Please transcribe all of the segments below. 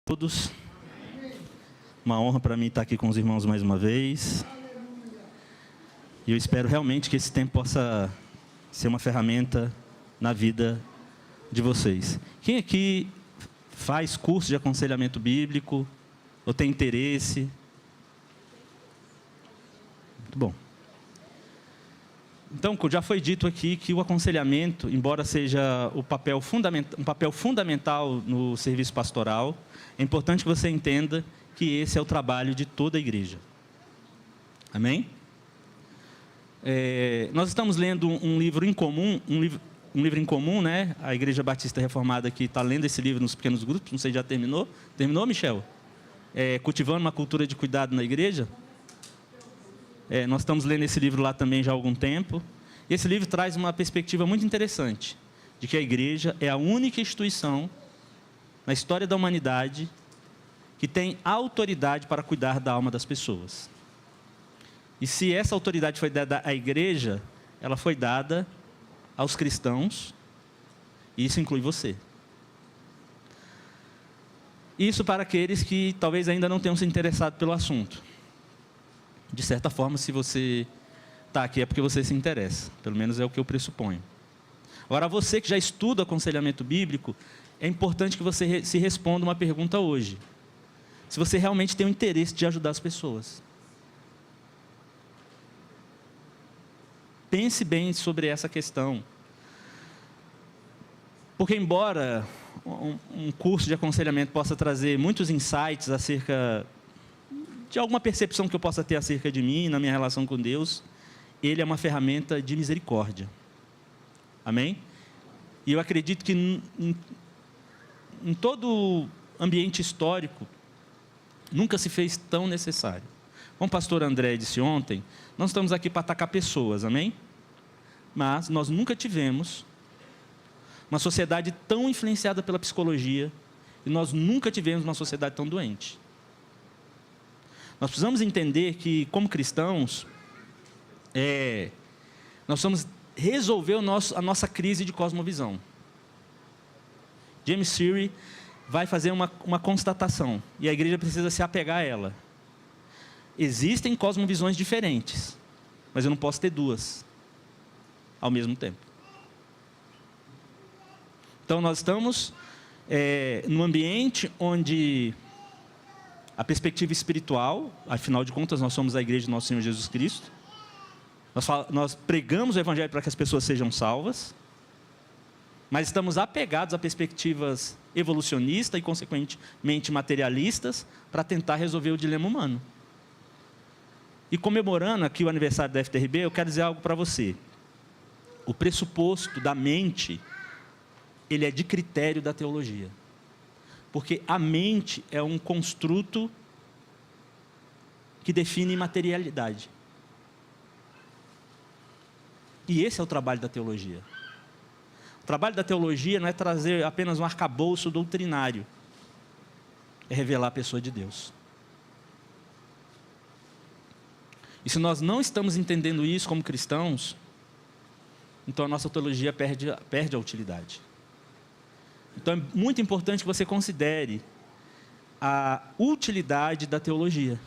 Todos. Uma honra para mim estar aqui com os irmãos mais uma vez. E eu espero realmente que esse tempo possa ser uma ferramenta na vida de vocês. Quem aqui faz curso de aconselhamento bíblico ou tem interesse? Muito bom. Então, já foi dito aqui que o aconselhamento, embora seja um papel fundamental no serviço pastoral, é importante que você entenda que esse é o trabalho de toda a igreja. Amém? Nós estamos lendo um livro em comum, né? A Igreja Batista Reformada aqui está lendo esse livro nos pequenos grupos, não sei, já terminou? Terminou, Michel? Cultivando uma cultura de cuidado na igreja? Nós estamos lendo esse livro lá também já há algum tempo. E esse livro traz uma perspectiva muito interessante, de que a igreja é a única instituição na história da humanidade que tem autoridade para cuidar da alma das pessoas. E se essa autoridade foi dada à igreja, ela foi dada aos cristãos, e isso inclui você. Isso para aqueles que talvez ainda não tenham se interessado pelo assunto. De certa forma, se você está aqui é porque você se interessa. Pelo menos é o que eu pressuponho. Agora, você que já estuda aconselhamento bíblico, é importante que você se responda uma pergunta hoje. Se você realmente tem o interesse de ajudar as pessoas. Pense bem sobre essa questão. Porque embora um curso de aconselhamento possa trazer muitos insights acerca de alguma percepção que eu possa ter acerca de mim, na minha relação com Deus, ele é uma ferramenta de misericórdia. Amém? E eu acredito que em todo ambiente histórico, nunca se fez tão necessário. Como o pastor André disse ontem, nós estamos aqui para atacar pessoas, amém? Mas nós nunca tivemos uma sociedade tão influenciada pela psicologia, e nós nunca tivemos uma sociedade tão doente. Nós precisamos entender que, como cristãos, nós precisamos resolver a nossa crise de cosmovisão. James Siri vai fazer uma constatação, e a igreja precisa se apegar a ela. Existem cosmovisões diferentes, mas eu não posso ter duas ao mesmo tempo. Então, nós estamos num ambiente onde a perspectiva espiritual, afinal de contas, nós somos a igreja do nosso Senhor Jesus Cristo. Nós pregamos o evangelho para que as pessoas sejam salvas, mas estamos apegados a perspectivas evolucionistas e, consequentemente, materialistas, para tentar resolver o dilema humano. E comemorando aqui o aniversário da FTRB, eu quero dizer algo para você. O pressuposto da mente, ele é de critério da teologia. Porque a mente é um construto que define materialidade. E esse é o trabalho da teologia. O trabalho da teologia não é trazer apenas um arcabouço doutrinário. É revelar a pessoa de Deus. E se nós não estamos entendendo isso como cristãos, então a nossa teologia perde a utilidade. Então é muito importante que você considere a utilidade da teologia.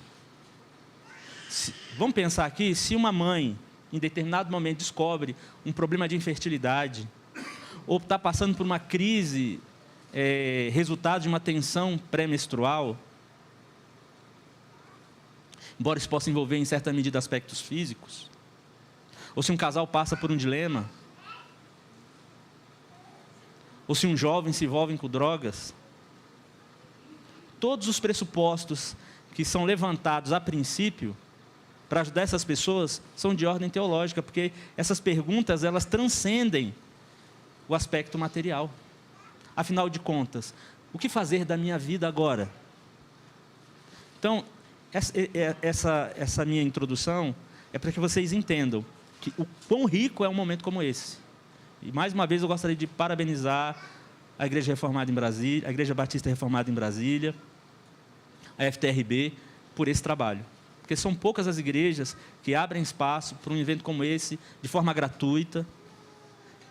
Vamos pensar aqui, se uma mãe, em determinado momento, descobre um problema de infertilidade, ou está passando por uma crise, resultado de uma tensão pré-menstrual, embora isso possa envolver em certa medida aspectos físicos, ou se um casal passa por um dilema, ou se um jovem se envolve com drogas, todos os pressupostos que são levantados a princípio para ajudar essas pessoas são de ordem teológica, porque essas perguntas, elas transcendem o aspecto material. Afinal de contas, o que fazer da minha vida agora? Então, essa minha introdução é para que vocês entendam que o quão rico é um momento como esse. E mais uma vez eu gostaria de parabenizar a Igreja Reformada em Brasília, a Igreja Batista Reformada em Brasília, a FTRB, por esse trabalho. Porque são poucas as igrejas que abrem espaço para um evento como esse, de forma gratuita.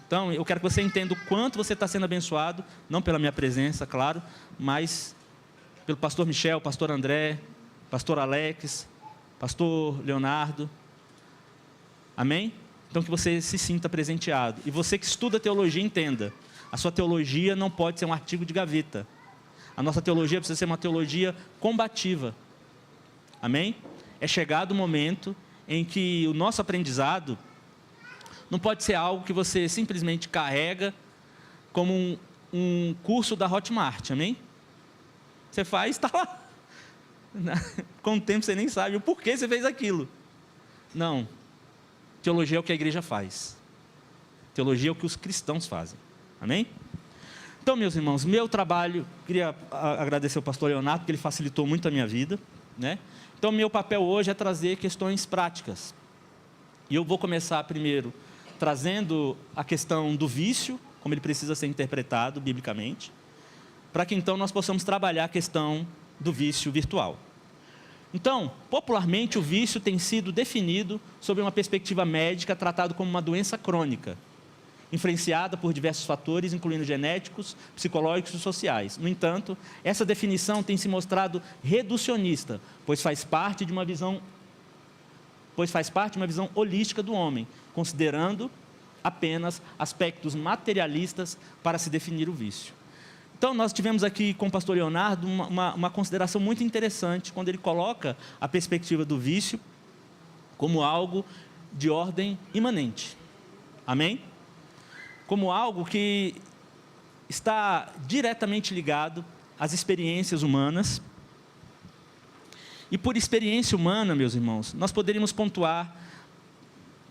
Então, eu quero que você entenda o quanto você está sendo abençoado, não pela minha presença, claro, mas pelo pastor Michel, pastor André, pastor Alex, pastor Leonardo. Amém? Então que você se sinta presenteado. E você que estuda teologia, entenda. A sua teologia não pode ser um artigo de gaveta. A nossa teologia precisa ser uma teologia combativa. Amém? É chegado o momento em que o nosso aprendizado não pode ser algo que você simplesmente carrega como um curso da Hotmart. Amém? Você faz, está lá. Com o tempo você nem sabe o porquê você fez aquilo. Não. Teologia é o que a igreja faz. Teologia é o que os cristãos fazem. Amém? Então, meus irmãos, meu trabalho, queria agradecer ao pastor Leonardo, porque ele facilitou muito a minha vida, né? Então, meu papel hoje é trazer questões práticas. E eu vou começar primeiro trazendo a questão do vício, como ele precisa ser interpretado biblicamente, para que então nós possamos trabalhar a questão do vício virtual. Então, popularmente, o vício tem sido definido sob uma perspectiva médica, tratado como uma doença crônica, influenciada por diversos fatores, incluindo genéticos, psicológicos e sociais. No entanto, essa definição tem se mostrado reducionista, pois faz parte de uma visão holística do homem, considerando apenas aspectos materialistas para se definir o vício. Então, nós tivemos aqui com o pastor Leonardo uma consideração muito interessante, quando ele coloca a perspectiva do vício como algo de ordem imanente. Amém? Como algo que está diretamente ligado às experiências humanas. E por experiência humana, meus irmãos, nós poderíamos pontuar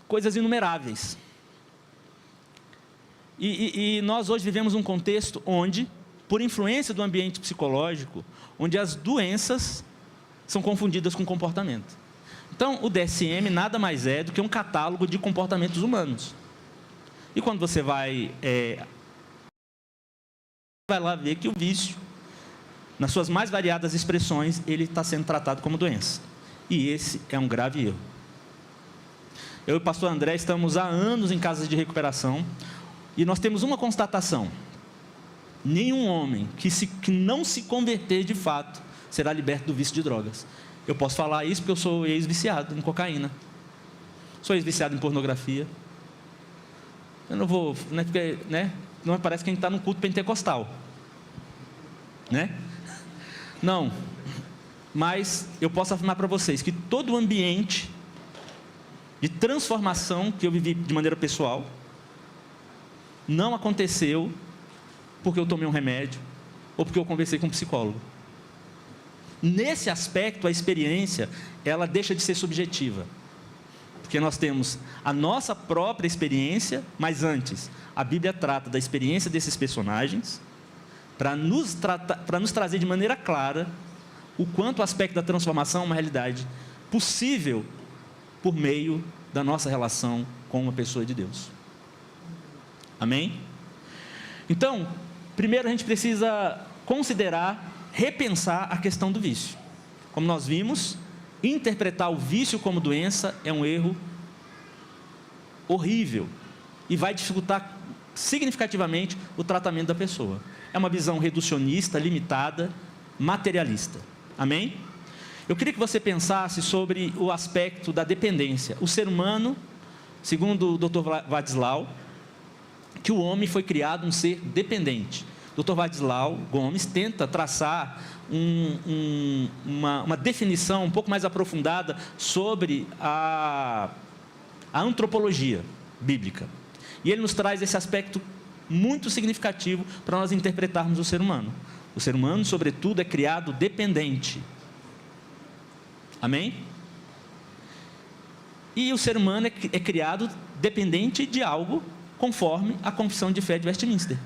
coisas inumeráveis. E nós hoje vivemos um contexto onde, por influência do ambiente psicológico, onde as doenças são confundidas com comportamento. Então, o DSM nada mais é do que um catálogo de comportamentos humanos. E quando você vai lá ver que o vício, nas suas mais variadas expressões, ele está sendo tratado como doença. E esse é um grave erro. Eu e o pastor André estamos há anos em casas de recuperação, e nós temos uma constatação: nenhum homem que não se converter de fato será liberto do vício de drogas. Eu posso falar isso porque eu sou ex-viciado em cocaína, sou ex-viciado em pornografia. Eu não vou, né, porque, né, não parece que a gente está num culto pentecostal, né? Não, mas eu posso afirmar para vocês que todo o ambiente de transformação que eu vivi de maneira pessoal não aconteceu porque eu tomei um remédio ou porque eu conversei com um psicólogo. Nesse aspecto, a experiência, ela deixa de ser subjetiva, porque nós temos a nossa própria experiência, mas antes, a Bíblia trata da experiência desses personagens, para nos trazer de maneira clara o quanto o aspecto da transformação é uma realidade possível por meio da nossa relação com uma pessoa de Deus. Amém? Então, primeiro a gente precisa considerar, repensar a questão do vício. Como nós vimos, interpretar o vício como doença é um erro horrível e vai dificultar significativamente o tratamento da pessoa. É uma visão reducionista, limitada, materialista. Amém? Eu queria que você pensasse sobre o aspecto da dependência. O ser humano, segundo o Dr. Wadislau, que o homem foi criado um ser dependente. Dr. Wadislau Gomes tenta traçar uma definição um pouco mais aprofundada sobre a antropologia bíblica. E ele nos traz esse aspecto muito significativo para nós interpretarmos o ser humano. O ser humano, sobretudo, é criado dependente. Amém? E o ser humano é criado dependente de algo, conforme a confissão de fé de Westminster.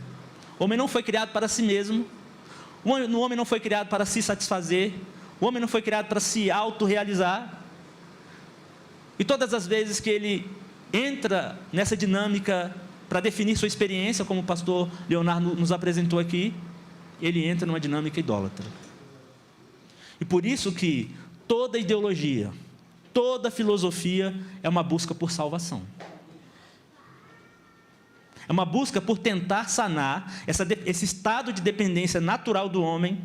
O homem não foi criado para si mesmo, o homem não foi criado para se satisfazer, o homem não foi criado para se autorrealizar. E todas as vezes que ele entra nessa dinâmica para definir sua experiência, como o pastor Leonardo nos apresentou aqui, ele entra numa dinâmica idólatra. E por isso que toda ideologia, toda filosofia é uma busca por salvação. É uma busca por tentar sanar esse estado de dependência natural do homem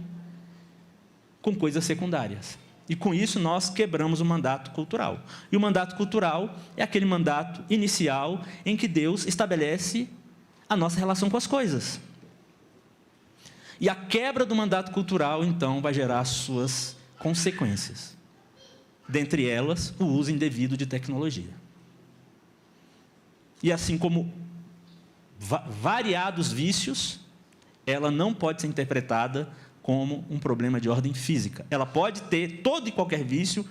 com coisas secundárias. E com isso nós quebramos o mandato cultural. E o mandato cultural é aquele mandato inicial em que Deus estabelece a nossa relação com as coisas. E a quebra do mandato cultural, então, vai gerar suas consequências. Dentre elas, o uso indevido de tecnologia. E assim como variados vícios, ela não pode ser interpretada como um problema de ordem física. Ela pode ter, todo e qualquer vício,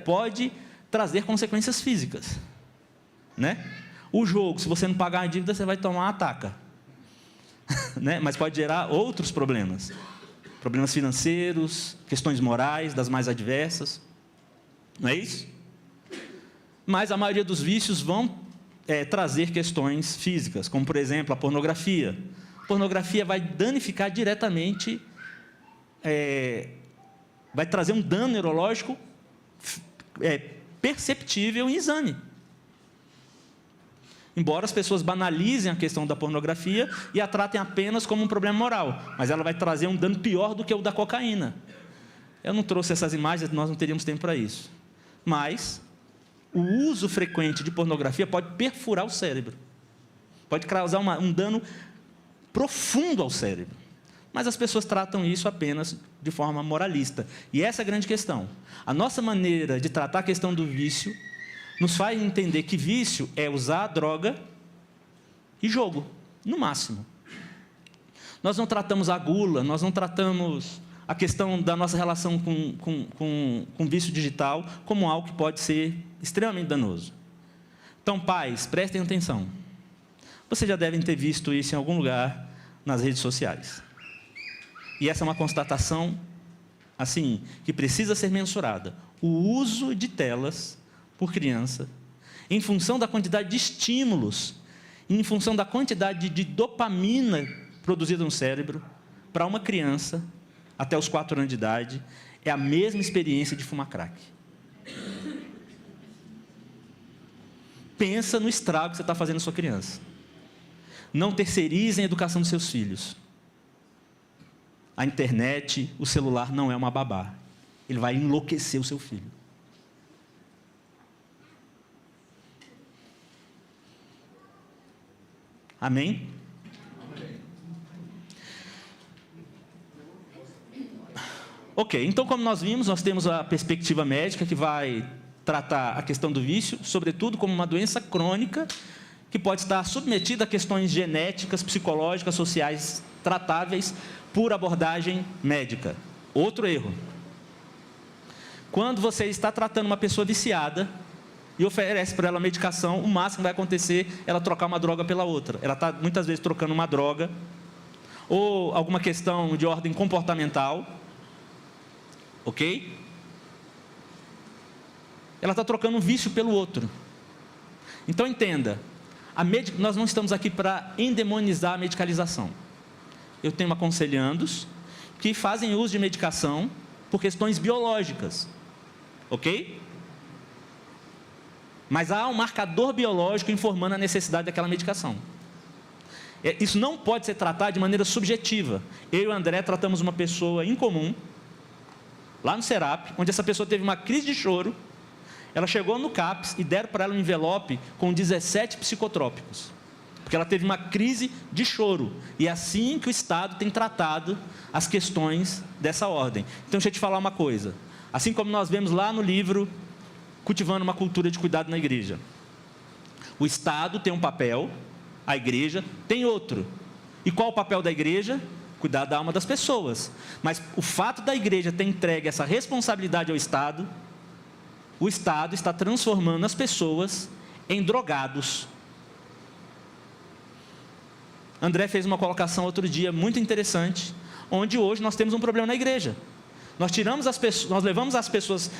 pode trazer consequências físicas. Né? O jogo, se você não pagar a dívida, você vai tomar uma ataca. Né? Mas pode gerar outros problemas. Problemas financeiros, questões morais, das mais adversas. Não é isso? Mas a maioria dos vícios vão trazer questões físicas, como, por exemplo, a pornografia. A pornografia vai danificar diretamente, vai trazer um dano neurológico perceptível em exame. Embora as pessoas banalizem a questão da pornografia e a tratem apenas como um problema moral, mas ela vai trazer um dano pior do que o da cocaína. Eu não trouxe essas imagens, nós não teríamos tempo para isso. Mas o uso frequente de pornografia pode perfurar o cérebro. Pode causar um dano profundo ao cérebro. Mas as pessoas tratam isso apenas de forma moralista. E essa é a grande questão. A nossa maneira de tratar a questão do vício nos faz entender que vício é usar droga e jogo, no máximo. Nós não tratamos a gula, nós não tratamos a questão da nossa relação com vício digital como algo que pode ser extremamente danoso. Então, pais, prestem atenção. Vocês já devem ter visto isso em algum lugar nas redes sociais. E essa é uma constatação, assim, que precisa ser mensurada. O uso de telas por criança, em função da quantidade de estímulos, em função da quantidade de dopamina produzida no cérebro, para uma criança, até os 4 anos de idade, é a mesma experiência de fumar crack. Pensa no estrago que você está fazendo na sua criança. Não terceirizem a educação dos seus filhos. A internet, o celular não é uma babá. Ele vai enlouquecer o seu filho. Amém? Ok, então como nós vimos, nós temos a perspectiva médica que vai tratar a questão do vício, sobretudo como uma doença crônica, que pode estar submetida a questões genéticas, psicológicas, sociais, tratáveis por abordagem médica. Outro erro. Quando você está tratando uma pessoa viciada e oferece para ela medicação, o máximo que vai acontecer é ela trocar uma droga pela outra. Ela está muitas vezes trocando uma droga ou alguma questão de ordem comportamental, ok? Ela está trocando um vício pelo outro. Então entenda, nós não estamos aqui para endemonizar a medicalização. Eu tenho aconselhandos que fazem uso de medicação por questões biológicas, ok? Mas há um marcador biológico informando a necessidade daquela medicação. Isso não pode ser tratado de maneira subjetiva. Eu e o André tratamos uma pessoa em comum, lá no Serap, onde essa pessoa teve uma crise de choro. Ela chegou no CAPS e deram para ela um envelope com 17 psicotrópicos. Porque ela teve uma crise de choro. E é assim que o Estado tem tratado as questões dessa ordem. Então, deixa eu te falar uma coisa. Assim como nós vemos lá no livro Cultivando uma Cultura de Cuidado na Igreja. O Estado tem um papel, a igreja tem outro. E qual o papel da igreja? Cuidar da alma das pessoas. Mas o fato da igreja ter entregue essa responsabilidade ao Estado, o Estado está transformando as pessoas em drogados. André fez uma colocação outro dia muito interessante, onde hoje nós temos um problema na igreja. Nós levamos as pessoas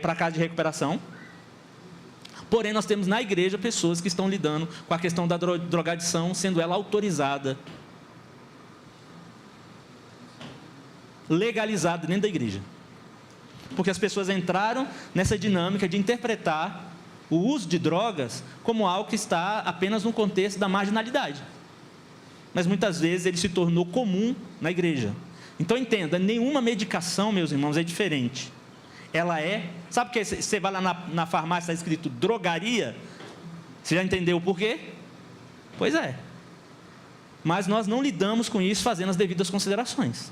para a casa de recuperação, porém nós temos na igreja pessoas que estão lidando com a questão da drogadição, sendo ela autorizada, legalizada dentro da igreja. Porque as pessoas entraram nessa dinâmica de interpretar o uso de drogas como algo que está apenas no contexto da marginalidade. Mas muitas vezes ele se tornou comum na igreja. Então entenda, nenhuma medicação, meus irmãos, é diferente. Ela é... Sabe que você vai lá na farmácia, está escrito drogaria? Você já entendeu o porquê? Pois é. Mas nós não lidamos com isso fazendo as devidas considerações.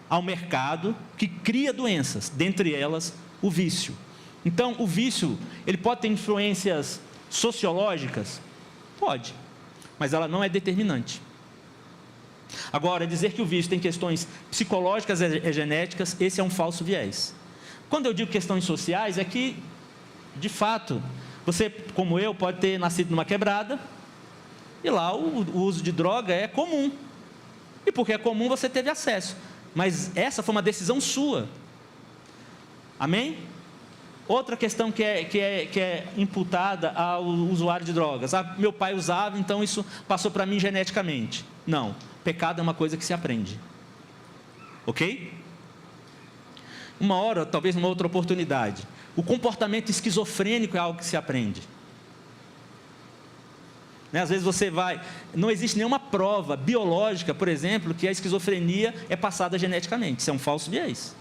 Há um mercado que cria doenças, dentre elas o vício. Então, o vício, ele pode ter influências sociológicas? Pode, mas ela não é determinante. Agora, dizer que o vício tem questões psicológicas e genéticas, esse é um falso viés. Quando eu digo questões sociais, é que, de fato, você, como eu, pode ter nascido numa quebrada, e lá o uso de droga é comum. E porque é comum, você teve acesso. Mas essa foi uma decisão sua. Amém? Outra questão que é imputada ao usuário de drogas. Ah, meu pai usava, então isso passou para mim geneticamente. Não. Pecado é uma coisa que se aprende. Ok? Uma hora, talvez numa outra oportunidade. O comportamento esquizofrênico é algo que se aprende. Né? Às vezes você vai... Não existe nenhuma prova biológica, por exemplo, que a esquizofrenia é passada geneticamente. Isso é um falso viés.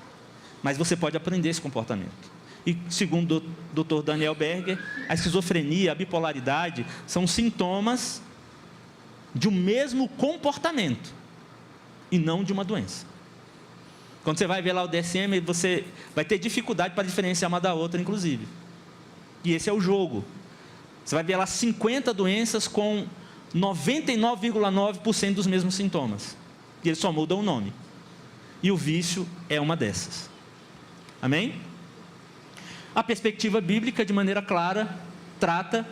Mas você pode aprender esse comportamento. E segundo o Dr. Daniel Berger, a esquizofrenia, a bipolaridade, são sintomas de um mesmo comportamento e não de uma doença. Quando você vai ver lá o DSM, você vai ter dificuldade para diferenciar uma da outra, inclusive. E esse é o jogo. Você vai ver lá 50 doenças com 99,9% dos mesmos sintomas. E eles só mudam o nome. E o vício é uma dessas. Amém? A perspectiva bíblica, de maneira clara, trata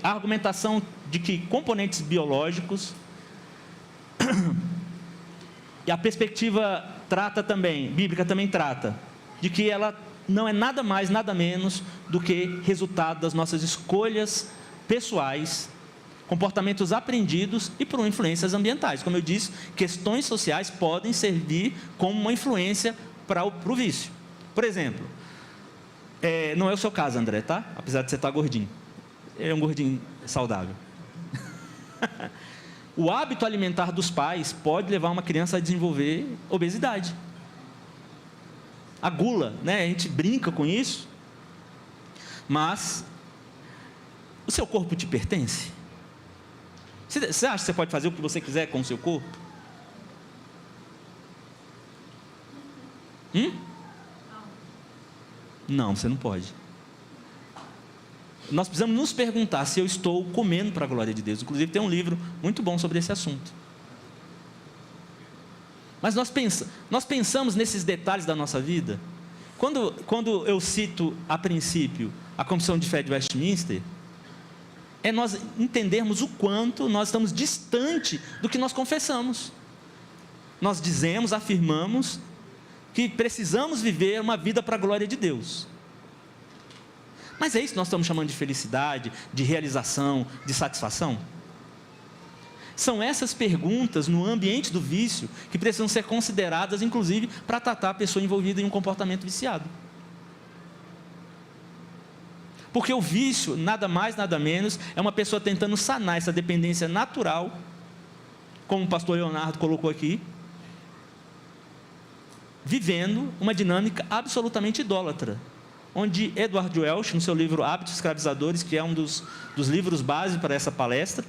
a argumentação de que componentes biológicos... E a perspectiva bíblica também trata, de que ela não é nada mais, nada menos do que resultado das nossas escolhas pessoais, comportamentos aprendidos e por influências ambientais. Como eu disse, questões sociais podem servir como uma influência para o vício. Por exemplo, não é o seu caso, André, tá? Apesar de você estar gordinho. É um gordinho saudável. O hábito alimentar dos pais pode levar uma criança a desenvolver obesidade. A gula, né? A gente brinca com isso, mas o seu corpo te pertence? Você acha que você pode fazer o que você quiser com o seu corpo? Não, você não pode. Nós precisamos nos perguntar se eu estou comendo para a glória de Deus. Inclusive tem um livro muito bom sobre esse assunto. Mas nós pensamos nesses detalhes da nossa vida. Quando eu cito a princípio a Confissão de Fé de Westminster, é nós entendermos o quanto nós estamos distante do que nós confessamos. Nós dizemos, afirmamos que precisamos viver uma vida para a glória de Deus. Mas é isso que nós estamos chamando de felicidade, de realização, de satisfação? São essas perguntas no ambiente do vício que precisam ser consideradas, inclusive, para tratar a pessoa envolvida em um comportamento viciado. Porque o vício, nada mais, nada menos, é uma pessoa tentando sanar essa dependência natural, como o pastor Leonardo colocou aqui, vivendo uma dinâmica absolutamente idólatra. Onde Edward Welch, no seu livro Hábitos Escravizadores, que é um dos livros base para essa palestra,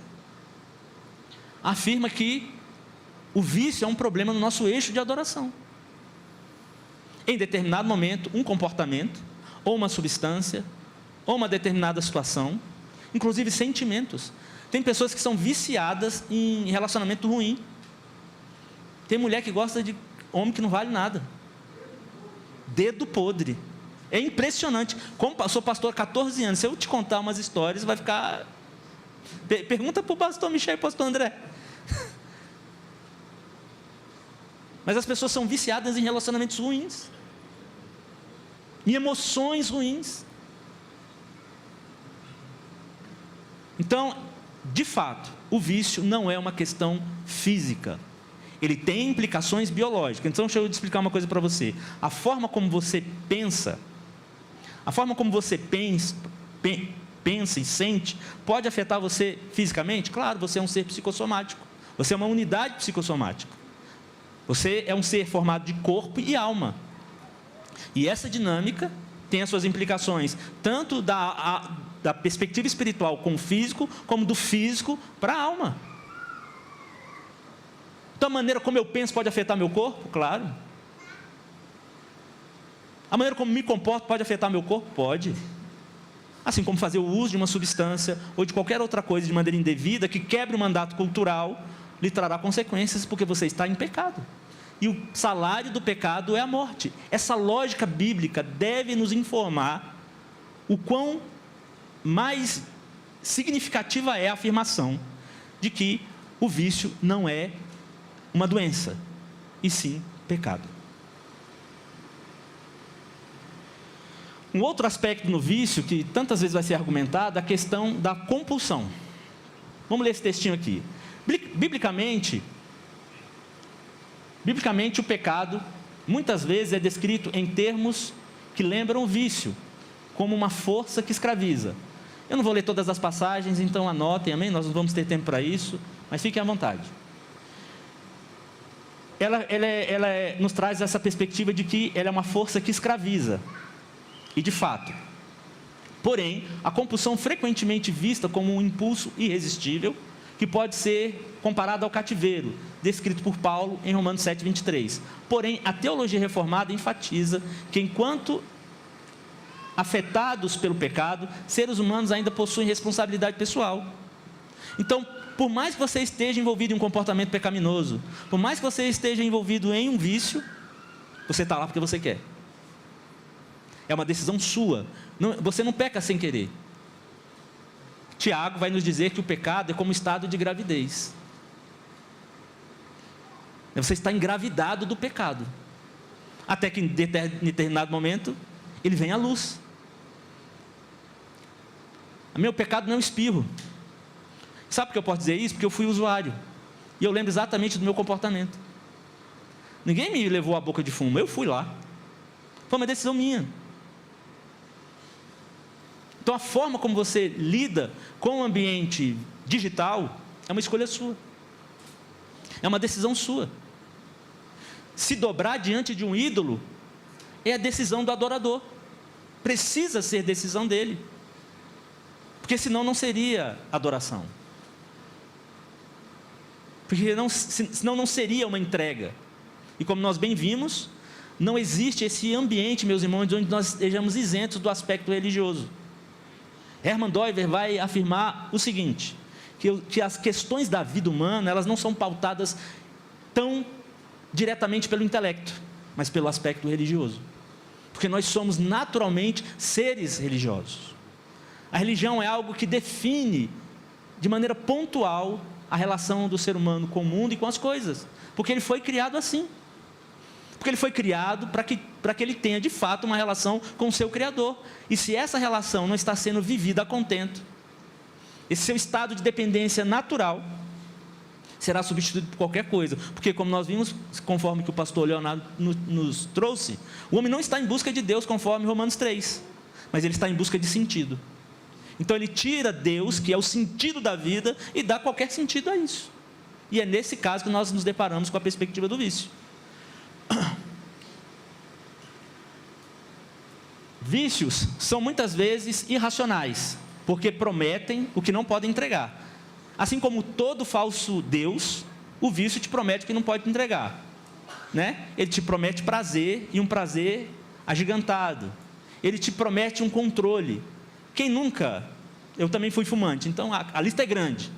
afirma que o vício é um problema no nosso eixo de adoração. Em determinado momento, um comportamento, ou uma substância, ou uma determinada situação, inclusive sentimentos. Tem pessoas que são viciadas em relacionamento ruim. Tem mulher que gosta de homem que não vale nada. Dedo podre. É impressionante. Como eu sou pastor há 14 anos, se eu te contar umas histórias, vai ficar... Pergunta para o pastor Michel e para o pastor André. Mas as pessoas são viciadas em relacionamentos ruins, em emoções ruins. Então, de fato, o vício não é uma questão física. Ele tem implicações biológicas. Então, deixa eu explicar uma coisa para você. A forma como você pensa... A forma como você pensa e sente pode afetar você fisicamente? Claro, você é um ser psicossomático. Você é uma unidade psicossomática. Você é um ser formado de corpo e alma. E essa dinâmica tem as suas implicações, tanto da perspectiva espiritual com o físico, como do físico para a alma. Então, a maneira como eu penso pode afetar meu corpo? Claro. A maneira como me comporto pode afetar meu corpo? Pode. Assim como fazer o uso de uma substância ou de qualquer outra coisa de maneira indevida que quebre o mandato cultural, lhe trará consequências porque você está em pecado. E o salário do pecado é a morte. Essa lógica bíblica deve nos informar o quão mais significativa é a afirmação de que o vício não é uma doença, e sim pecado. Um outro aspecto no vício, que tantas vezes vai ser argumentado, é a questão da compulsão. Vamos ler esse textinho aqui. Biblicamente, o pecado, muitas vezes, é descrito em termos que lembram o vício, como uma força que escraviza. Eu não vou ler todas as passagens, então anotem, amém? Nós não vamos ter tempo para isso, mas fiquem à vontade. Ela nos traz essa perspectiva de que ela é uma força que escraviza. E de fato, porém, a compulsão frequentemente vista como um impulso irresistível, que pode ser comparado ao cativeiro, descrito por Paulo em Romanos 7:23. Porém, a teologia reformada enfatiza que enquanto afetados pelo pecado, seres humanos ainda possuem responsabilidade pessoal. Então, por mais que você esteja envolvido em um comportamento pecaminoso, por mais que você esteja envolvido em um vício, você está lá porque você quer. É uma decisão sua. Você não peca sem querer. Tiago vai nos dizer que o pecado é como um estado de gravidez. Você está engravidado do pecado. Até que em determinado momento, ele vem à luz. O meu pecado não é um espirro. Sabe por que eu posso dizer isso? Porque eu fui usuário. E eu lembro exatamente do meu comportamento. Ninguém me levou à boca de fumo, eu fui lá. Foi uma decisão minha. Então, a forma como você lida com o ambiente digital é uma escolha sua. É uma decisão sua. Se dobrar diante de um ídolo é a decisão do adorador. Precisa ser decisão dele. Porque senão não seria adoração. Porque senão não seria uma entrega. E como nós bem vimos, não existe esse ambiente, meus irmãos, onde nós estejamos isentos do aspecto religioso. Hermann Doiver vai afirmar o seguinte, que as questões da vida humana, elas não são pautadas tão diretamente pelo intelecto, mas pelo aspecto religioso. Porque nós somos naturalmente seres religiosos. A religião é algo que define de maneira pontual a relação do ser humano com o mundo e com as coisas, porque ele foi criado assim. Porque ele foi criado para que ele tenha de fato uma relação com o seu Criador. E se essa relação não está sendo vivida a contento, esse seu estado de dependência natural será substituído por qualquer coisa. Porque como nós vimos, conforme que o pastor Leonardo nos trouxe, o homem não está em busca de Deus conforme Romanos 3, mas ele está em busca de sentido. Então ele tira Deus, que é o sentido da vida, e dá qualquer sentido a isso. E é nesse caso que nós nos deparamos com a perspectiva do vício. Vícios são muitas vezes irracionais, porque prometem o que não podem entregar. Assim como todo falso Deus, o vício te promete o que não pode te entregar, né? Ele te promete prazer, e um prazer agigantado. Ele te promete um controle. Quem nunca? Eu também fui fumante, então a lista é grande,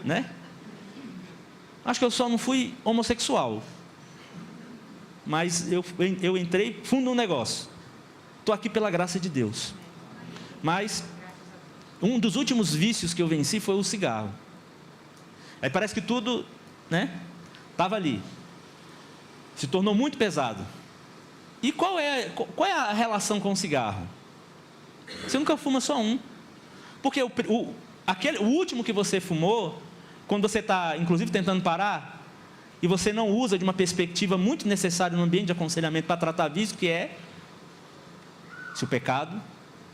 né? Acho que eu só não fui homossexual, mas eu entrei fundo no negócio. Estou aqui pela graça de Deus. Mas um dos últimos vícios que eu venci foi o cigarro. Aí parece que tudo, né, estava ali. Se tornou muito pesado. E qual é a relação com o cigarro? Você nunca fuma só um. Porque o último que você fumou, quando você está, inclusive, tentando parar, e você não usa de uma perspectiva muito necessária no ambiente de aconselhamento para tratar vício, que é,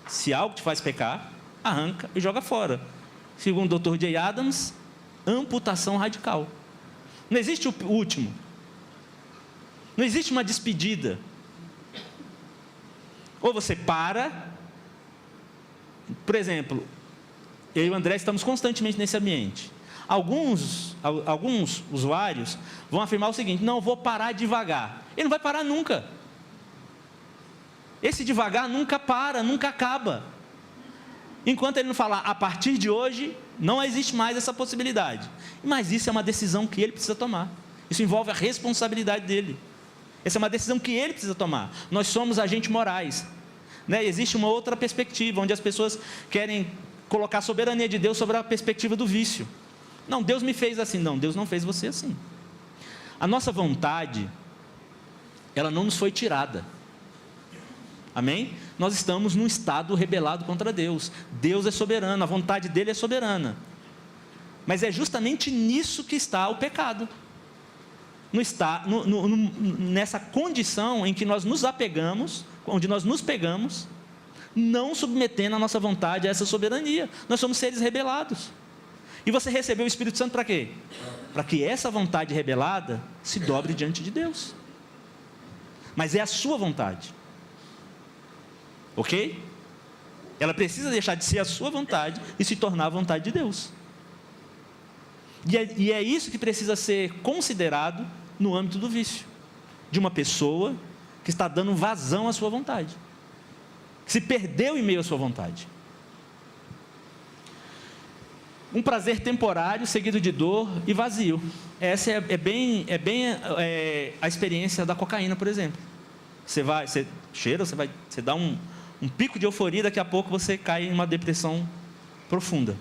se algo te faz pecar, arranca e joga fora. Segundo o Dr. J. Adams, amputação radical. Não existe o último. Não existe uma despedida. Ou você para, por exemplo, eu e o André estamos constantemente nesse ambiente. Alguns usuários vão afirmar o seguinte: não, eu vou parar devagar. Ele não vai parar nunca. Esse devagar nunca para, nunca acaba. Enquanto ele não falar, a partir de hoje, não existe mais essa possibilidade. Mas isso é uma decisão que ele precisa tomar. Isso envolve a responsabilidade dele. Essa é uma decisão que ele precisa tomar. Nós somos agentes morais, né? Existe uma outra perspectiva, onde as pessoas querem colocar a soberania de Deus sobre a perspectiva do vício. Não, Deus me fez assim. Não, Deus não fez você assim. A nossa vontade, ela não nos foi tirada. Amém? Nós estamos num estado rebelado contra Deus. Deus é soberano, a vontade dele é soberana. Mas é justamente nisso que está o pecado. Nessa condição em que nós nos apegamos, onde nós nos pegamos, não submetendo a nossa vontade a essa soberania. Nós somos seres rebelados. E você recebeu o Espírito Santo para quê? Para que essa vontade rebelada se dobre diante de Deus. Mas é a sua vontade. Ok? Ela precisa deixar de ser a sua vontade e se tornar a vontade de Deus. E é isso que precisa ser considerado no âmbito do vício. De uma pessoa que está dando vazão à sua vontade. Que se perdeu em meio à sua vontade. Um prazer temporário seguido de dor e vazio. Essa é bem a experiência da cocaína, por exemplo. Você cheira, você dá um pico de euforia, daqui a pouco você cai em uma depressão profunda.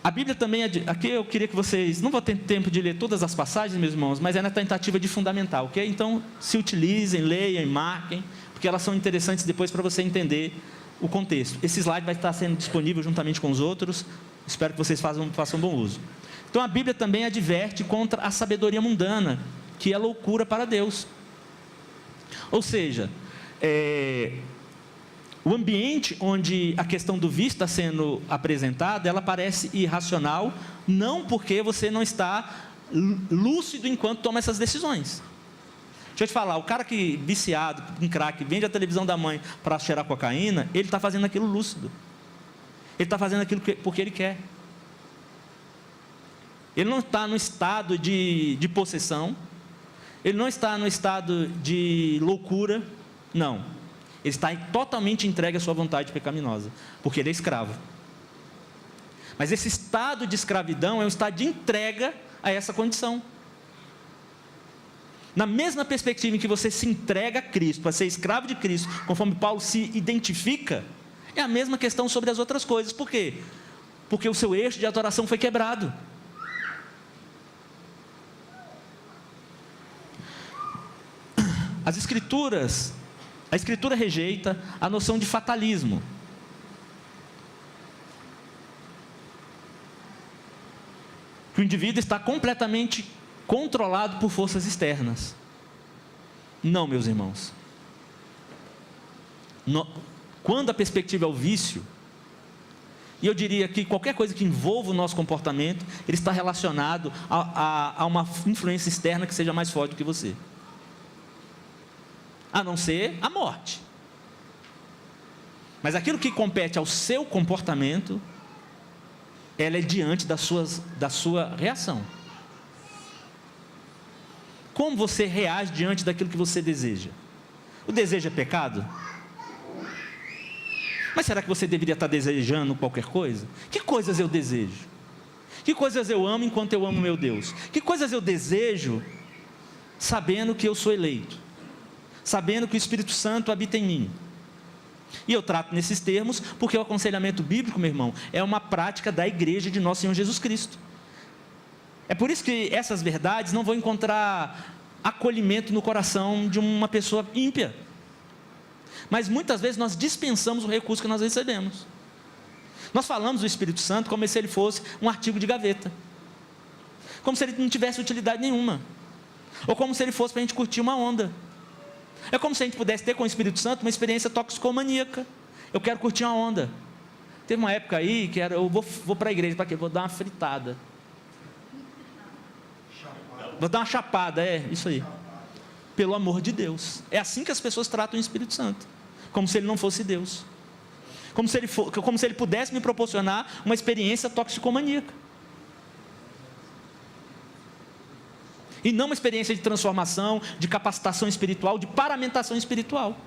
A Bíblia também, aqui eu queria que vocês, não vou ter tempo de ler todas as passagens, meus irmãos, mas é na tentativa de fundamentar, ok? Então, se utilizem, leiam e marquem, porque elas são interessantes depois para você entender o contexto. Esse slide vai estar sendo disponível juntamente com os outros, espero que vocês façam bom uso. Então, a Bíblia também adverte contra a sabedoria mundana, que é loucura para Deus. Ou seja, o ambiente onde a questão do vício está sendo apresentada, ela parece irracional, não porque você não está lúcido enquanto toma essas decisões. Deixa eu te falar, o cara que viciado em crack, vende a televisão da mãe para cheirar cocaína, ele está fazendo aquilo lúcido. Ele está fazendo aquilo porque ele quer. Ele não está no estado de possessão, ele não está no estado de loucura, não. Ele está totalmente entregue à sua vontade pecaminosa, porque ele é escravo. Mas esse estado de escravidão é um estado de entrega a essa condição. Na mesma perspectiva em que você se entrega a Cristo, para ser escravo de Cristo, conforme Paulo se identifica, é a mesma questão sobre as outras coisas. Por quê? Porque o seu eixo de adoração foi quebrado. A Escritura rejeita a noção de fatalismo. Que o indivíduo está completamente controlado por forças externas. Não, meus irmãos. Quando a perspectiva é o vício, e eu diria que qualquer coisa que envolva o nosso comportamento, ele está relacionado a uma influência externa que seja mais forte do que você. A não ser a morte. Mas aquilo que compete ao seu comportamento, ela é diante da sua reação. Como você reage diante daquilo que você deseja? O desejo é pecado? Mas será que você deveria estar desejando qualquer coisa? Que coisas eu desejo? Que coisas eu amo enquanto eu amo meu Deus? Que coisas eu desejo sabendo que eu sou eleito? Sabendo que o Espírito Santo habita em mim? E eu trato nesses termos porque o aconselhamento bíblico, meu irmão, é uma prática da igreja de nosso Senhor Jesus Cristo. É por isso que essas verdades não vão encontrar acolhimento no coração de uma pessoa ímpia. Mas muitas vezes nós dispensamos o recurso que nós recebemos. Nós falamos do Espírito Santo como se ele fosse um artigo de gaveta. Como se ele não tivesse utilidade nenhuma. Ou como se ele fosse para a gente curtir uma onda. É como se a gente pudesse ter com o Espírito Santo uma experiência toxicomaníaca. Eu quero curtir uma onda. Teve uma época aí que eu vou para a igreja, para quê? Vou dar uma fritada. Vou dar uma chapada, isso aí. Pelo amor de Deus. É assim que as pessoas tratam o Espírito Santo. Como se ele não fosse Deus. Como se ele pudesse me proporcionar uma experiência toxicomaníaca. E não uma experiência de transformação, de capacitação espiritual, de paramentação espiritual.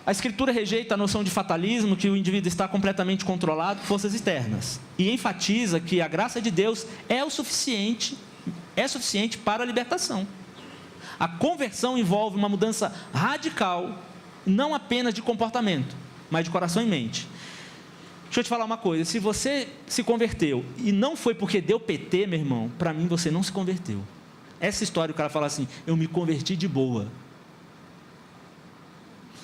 A Escritura rejeita a noção de fatalismo, que o indivíduo está completamente controlado por forças externas, e enfatiza que a graça de Deus é suficiente para a libertação. A conversão envolve uma mudança radical, não apenas de comportamento, mas de coração e mente. Deixa eu te falar uma coisa, se você se converteu e não foi porque deu PT, meu irmão, para mim você não se converteu. Essa história o cara fala assim, eu me converti de boa.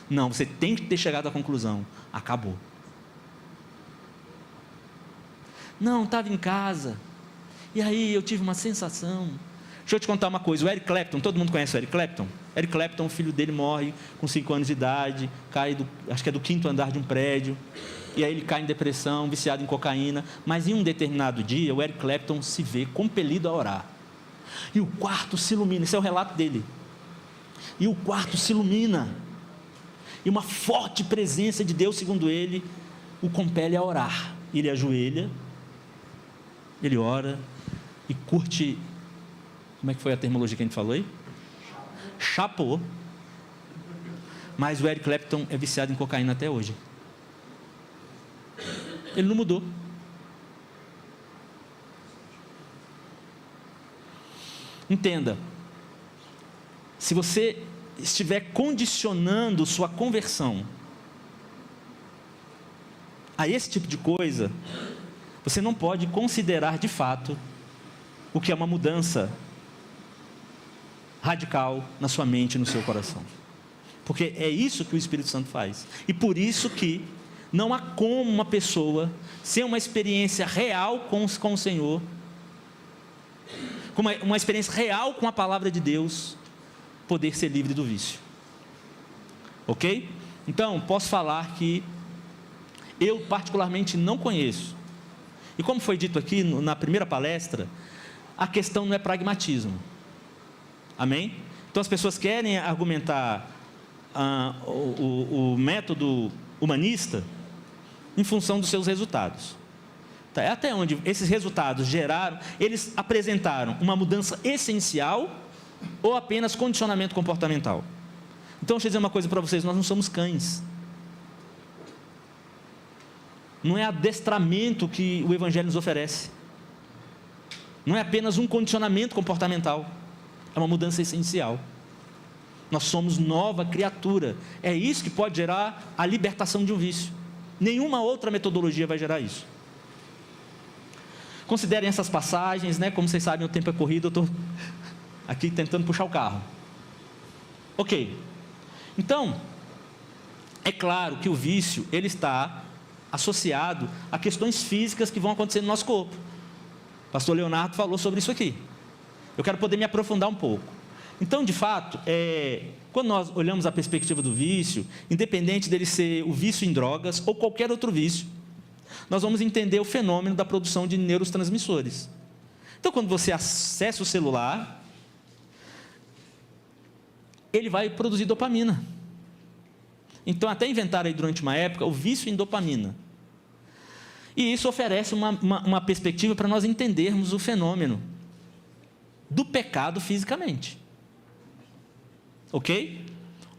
Não, você tem que ter chegado à conclusão, acabou. Não, estava em casa, e aí eu tive uma sensação. Deixa eu te contar uma coisa, o Eric Clapton, todo mundo conhece o Eric Clapton? Eric Clapton, o filho dele morre com 5 anos de idade, cai acho que é do 5º andar de um prédio, e aí ele cai em depressão, viciado em cocaína, mas em um determinado dia, o Eric Clapton se vê compelido a orar, e o quarto se ilumina, esse é o relato dele, e o quarto se ilumina, e uma forte presença de Deus, segundo ele, o compele a orar. Ele ajoelha, ele ora e curte, como é que foi a terminologia que a gente falou aí? Chapou. Mas o Eric Clapton é viciado em cocaína até hoje. Ele não mudou. Entenda, se você estiver condicionando sua conversão a esse tipo de coisa, você não pode considerar de fato o que é uma mudança radical na sua mente e no seu coração, porque é isso que o Espírito Santo faz, e por isso que não há como uma pessoa ser uma experiência real com o Senhor, com uma experiência real com a palavra de Deus, poder ser livre do vício. Ok? Então, posso falar que eu particularmente não conheço. E como foi dito aqui na primeira palestra, a questão não é pragmatismo. Amém? Então as pessoas querem argumentar o método humanista em função dos seus resultados. Tá? Até onde esses resultados eles apresentaram uma mudança essencial ou apenas condicionamento comportamental? Então, deixa eu dizer uma coisa para vocês, nós não somos cães. Não é adestramento que o Evangelho nos oferece. Não é apenas um condicionamento comportamental. É uma mudança essencial. Nós somos nova criatura. É isso que pode gerar a libertação de um vício. Nenhuma outra metodologia vai gerar isso. Considerem essas passagens, né? Como vocês sabem, o tempo é corrido, eu estou aqui tentando puxar o carro. Ok. Então, é claro que o vício, ele está associado a questões físicas que vão acontecer no nosso corpo. O pastor Leonardo falou sobre isso aqui. Eu quero poder me aprofundar um pouco. Então, de fato, quando nós olhamos a perspectiva do vício, independente dele ser o vício em drogas ou qualquer outro vício, nós vamos entender o fenômeno da produção de neurotransmissores. Então, quando você acessa o celular, ele vai produzir dopamina. Então, até inventaram aí durante uma época o vício em dopamina. E isso oferece uma perspectiva para nós entendermos o fenômeno do pecado fisicamente. Ok?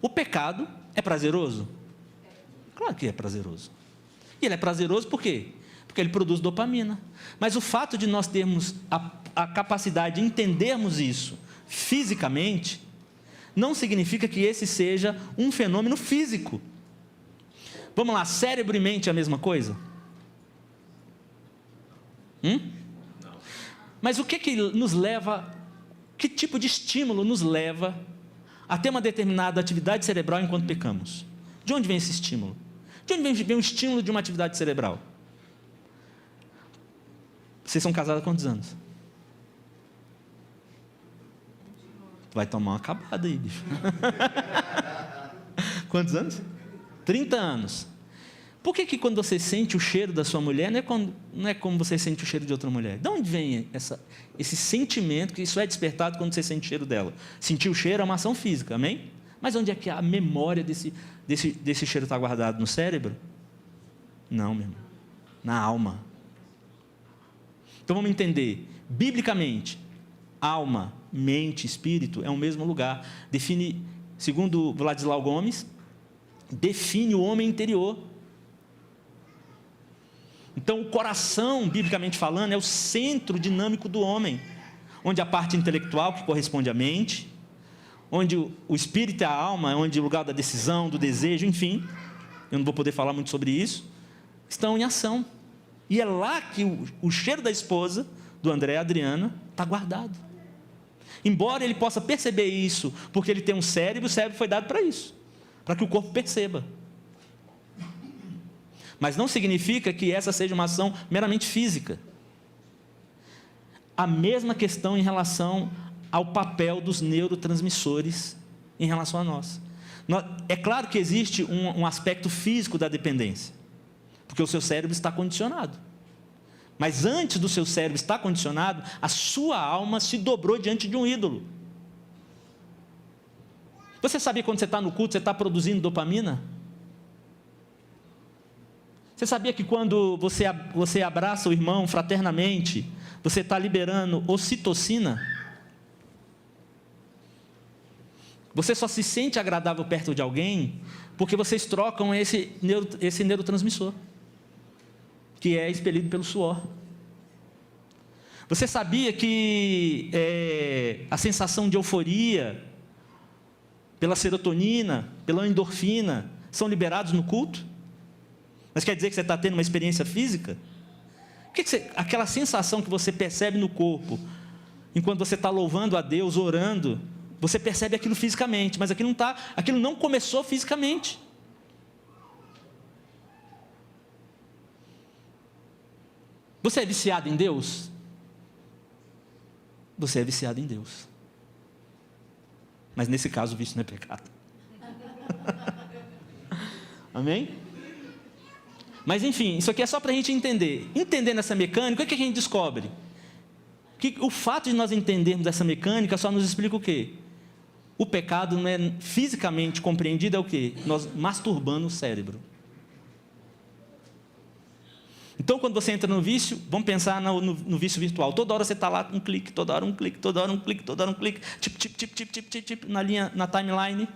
O pecado é prazeroso? Claro que é prazeroso. E ele é prazeroso por quê? Porque ele produz dopamina. Mas o fato de nós termos a capacidade de entendermos isso fisicamente, não significa que esse seja um fenômeno físico. Vamos lá, cérebro e mente é a mesma coisa? Mas o que nos leva, que tipo de estímulo nos leva a ter uma determinada atividade cerebral enquanto pecamos? De onde vem esse estímulo? De onde vem o estímulo de uma atividade cerebral? Vocês são casados há quantos anos? Vai tomar uma acabada aí, bicho. Quantos anos? 30 anos. Por que quando você sente o cheiro da sua mulher, não é como você sente o cheiro de outra mulher? De onde vem esse sentimento, que isso é despertado quando você sente o cheiro dela? Sentir o cheiro é uma ação física, amém? Mas onde é que a memória desse cheiro está guardado? No cérebro? Não, meu irmão. Na alma. Então vamos entender. Biblicamente, alma, mente, espírito é o mesmo lugar. Define, segundo Vladislau Gomes, define o homem interior. Então, o coração, biblicamente falando, é o centro dinâmico do homem, onde a parte intelectual, que corresponde à mente, onde o espírito é a alma, onde o lugar da decisão, do desejo, enfim, eu não vou poder falar muito sobre isso, estão em ação. E é lá que o cheiro da esposa, do André e Adriana, está guardado. Embora ele possa perceber isso, porque ele tem um cérebro, o cérebro foi dado para isso, para que o corpo perceba. Mas não significa que essa seja uma ação meramente física. A mesma questão em relação ao papel dos neurotransmissores em relação a nós. É claro que existe um aspecto físico da dependência, porque o seu cérebro está condicionado. Mas antes do seu cérebro estar condicionado, a sua alma se dobrou diante de um ídolo. Você sabia que quando você está no culto, você está produzindo dopamina? Você sabia que quando você abraça o irmão fraternamente, você está liberando ocitocina? Você só se sente agradável perto de alguém porque vocês trocam esse neurotransmissor, que é expelido pelo suor. Você sabia que a sensação de euforia, pela serotonina, pela endorfina, são liberados no culto? Mas quer dizer que você está tendo uma experiência física? Aquela sensação que você percebe no corpo, enquanto você está louvando a Deus, orando, você percebe aquilo fisicamente, mas aquilo não começou fisicamente. Você é viciado em Deus? Você é viciado em Deus. Mas nesse caso o vício não é pecado. Amém? Mas enfim, isso aqui é só para a gente entender. Entendendo essa mecânica, o que a gente descobre? Que o fato de nós entendermos essa mecânica só nos explica o quê? O pecado não é fisicamente compreendido, é o quê? Nós masturbando o cérebro. Então, quando você entra no vício, vamos pensar no vício virtual. Toda hora você está lá, um clique, toda hora um clique, toda hora um clique, toda hora um clique, tipo, na timeline.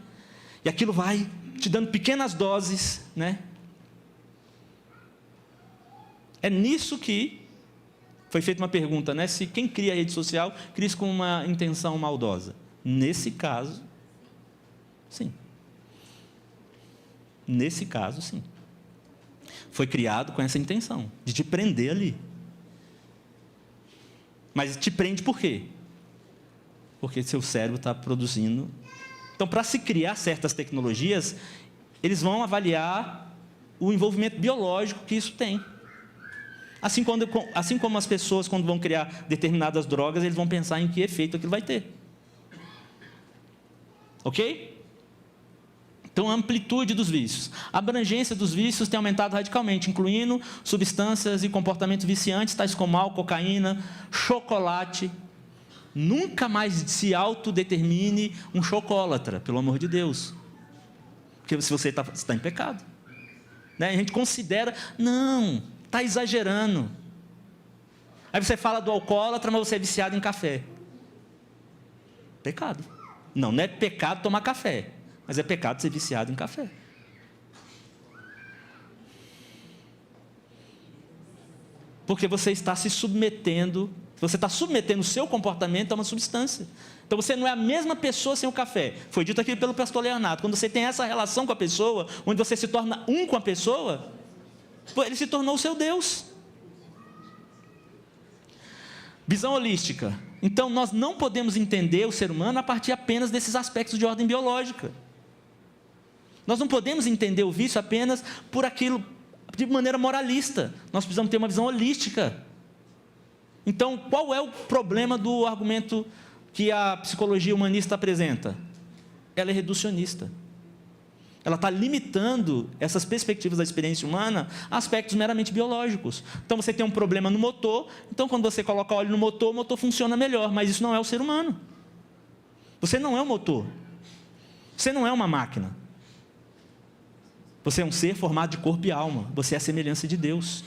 E aquilo vai te dando pequenas doses, né? É nisso que foi feita uma pergunta, né? Se quem cria a rede social, cria isso com uma intenção maldosa. Nesse caso, sim. Nesse caso, sim. Foi criado com essa intenção, de te prender ali. Mas te prende por quê? Porque seu cérebro está produzindo. Então, para se criar certas tecnologias, eles vão avaliar o envolvimento biológico que isso tem. Assim como as pessoas, quando vão criar determinadas drogas, eles vão pensar em que efeito aquilo vai ter. Ok? Então, a amplitude dos vícios. A abrangência dos vícios tem aumentado radicalmente, incluindo substâncias e comportamentos viciantes, tais como álcool, cocaína, chocolate. Nunca mais se autodetermine um chocólatra, pelo amor de Deus. Porque se você está em pecado. Né? A gente considera, não, está exagerando. Aí você fala do alcoólatra, mas você é viciado em café. Pecado. Não é pecado tomar café, mas é pecado ser viciado em café. Porque você está se submetendo, você está submetendo o seu comportamento a uma substância. Então você não é a mesma pessoa sem o café. Foi dito aqui pelo pastor Leonardo. Quando você tem essa relação com a pessoa, onde você se torna um com a pessoa, ele se tornou o seu Deus. Visão holística. Então, nós não podemos entender o ser humano a partir apenas desses aspectos de ordem biológica. Nós não podemos entender o vício apenas por aquilo, de maneira moralista. Nós precisamos ter uma visão holística. Então, qual é o problema do argumento que a psicologia humanista apresenta? Ela é reducionista. Ela está limitando essas perspectivas da experiência humana a aspectos meramente biológicos. Então, você tem um problema no motor, então, quando você coloca óleo no motor, o motor funciona melhor, mas isso não é o ser humano. Você não é um motor. Você não é uma máquina. Você é um ser formado de corpo e alma. Você é a semelhança de Deus.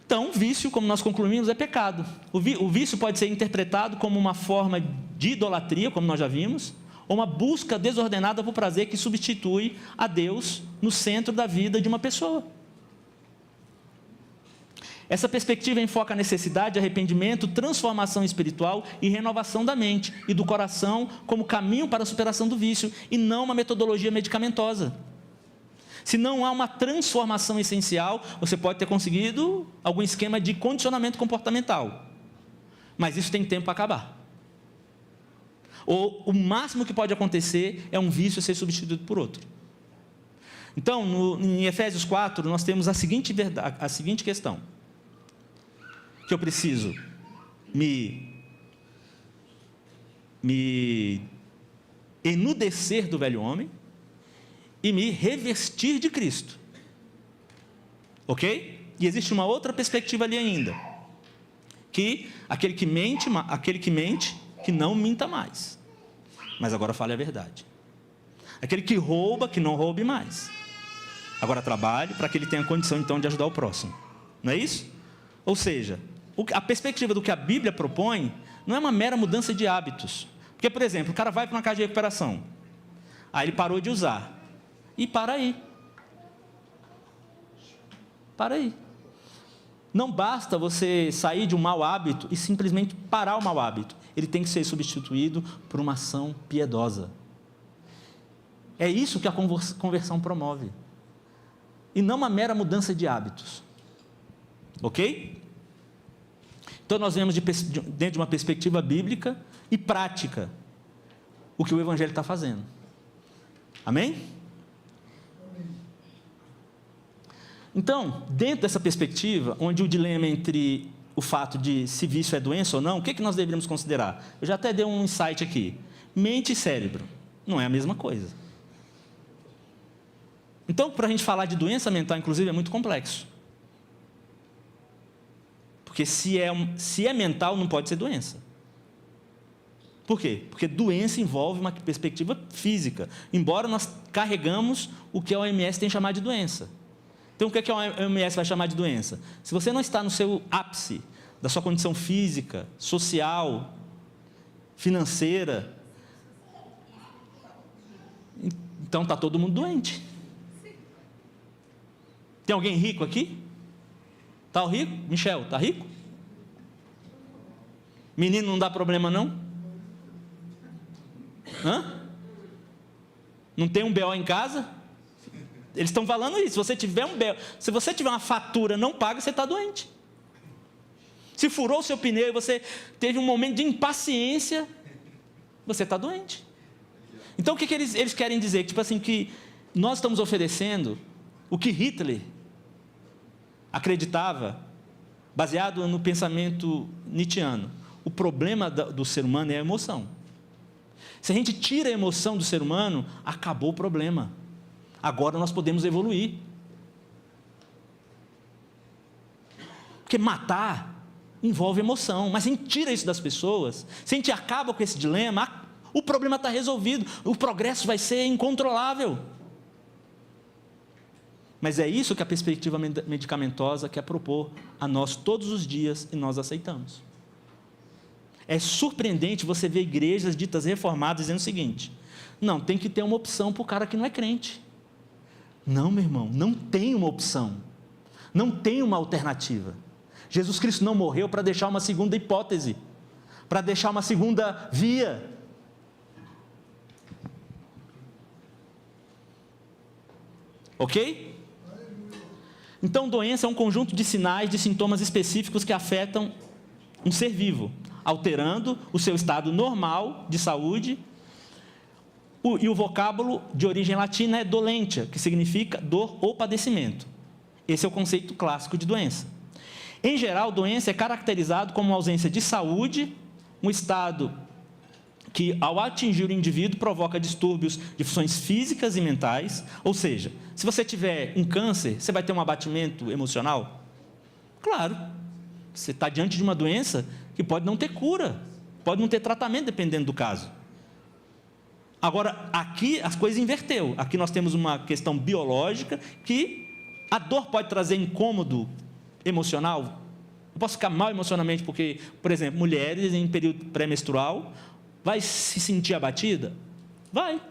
Então, vício, como nós concluímos, é pecado. O vício pode ser interpretado como uma forma de idolatria, como nós já vimos, ou uma busca desordenada por prazer que substitui a Deus no centro da vida de uma pessoa. Essa perspectiva enfoca a necessidade de arrependimento, transformação espiritual e renovação da mente e do coração como caminho para a superação do vício, e não uma metodologia medicamentosa. Se não há uma transformação essencial, você pode ter conseguido algum esquema de condicionamento comportamental, mas isso tem tempo para acabar. Ou o máximo que pode acontecer é um vício ser substituído por outro. Então, em Efésios 4, nós temos a seguinte questão: que eu preciso me enudecer do velho homem e me revestir de Cristo. Ok? E existe uma outra perspectiva ali ainda, que aquele que mente, que não minta mais, mas agora fale a verdade. Aquele que rouba, que não roube mais. Agora trabalhe para que ele tenha condição então de ajudar o próximo. Não é isso? Ou seja, a perspectiva do que a Bíblia propõe não é uma mera mudança de hábitos. Porque, por exemplo, o cara vai para uma casa de recuperação, aí ele parou de usar. E para aí. Para aí. Não basta você sair de um mau hábito e simplesmente parar o mau hábito. Ele tem que ser substituído por uma ação piedosa. É isso que a conversão promove. E não uma mera mudança de hábitos. Ok? Então nós vemos dentro de uma perspectiva bíblica e prática o que o Evangelho está fazendo. Amém? Então, dentro dessa perspectiva, onde o dilema entre o fato de se vício é doença ou não, o que nós deveríamos considerar? Eu já até dei um insight aqui. Mente e cérebro não é a mesma coisa. Então, para a gente falar de doença mental, inclusive, é muito complexo. Porque se é mental, não pode ser doença. Por quê? Porque doença envolve uma perspectiva física, embora nós carregamos o que a OMS tem chamado de doença. Então, o que a OMS vai chamar de doença? Se você não está no seu ápice da sua condição física, social, financeira, então está todo mundo doente. Tem alguém rico aqui? Está o rico? Michel, está rico? Menino não dá problema não? Hã? Não tem um BO em casa? Eles estão falando isso. Se você tiver se você tiver uma fatura não paga, você está doente. Se furou o seu pneu e você teve um momento de impaciência, você está doente. Então o que eles querem dizer? Tipo assim, que nós estamos oferecendo o que Hitler acreditava, baseado no pensamento nietzschiano. O problema do ser humano é a emoção. Se a gente tira a emoção do ser humano, acabou o problema. Agora nós podemos evoluir. Porque matar envolve emoção, mas se a gente tira isso das pessoas, se a gente acaba com esse dilema, o problema está resolvido, o progresso vai ser incontrolável. Mas é isso que a perspectiva medicamentosa quer propor a nós todos os dias e nós aceitamos. É surpreendente você ver igrejas ditas reformadas dizendo o seguinte: não, tem que ter uma opção para o cara que não é crente. Não, meu irmão, não tem uma opção, não tem uma alternativa. Jesus Cristo não morreu para deixar uma segunda hipótese, para deixar uma segunda via. Ok? Então, doença é um conjunto de sinais, de sintomas específicos que afetam um ser vivo, alterando o seu estado normal de saúde. E o vocábulo de origem latina é dolentia, que significa dor ou padecimento. Esse é o conceito clássico de doença. Em geral, doença é caracterizado como uma ausência de saúde, um estado que, ao atingir o indivíduo, provoca distúrbios de funções físicas e mentais. Ou seja, se você tiver um câncer, você vai ter um abatimento emocional? Claro. Você está diante de uma doença que pode não ter cura, pode não ter tratamento, dependendo do caso. Agora, aqui as coisas inverteu. Aqui nós temos uma questão biológica que a dor pode trazer incômodo emocional. Eu posso ficar mal emocionalmente porque, por exemplo, mulheres em período pré-menstrual vai se sentir abatida? Vai.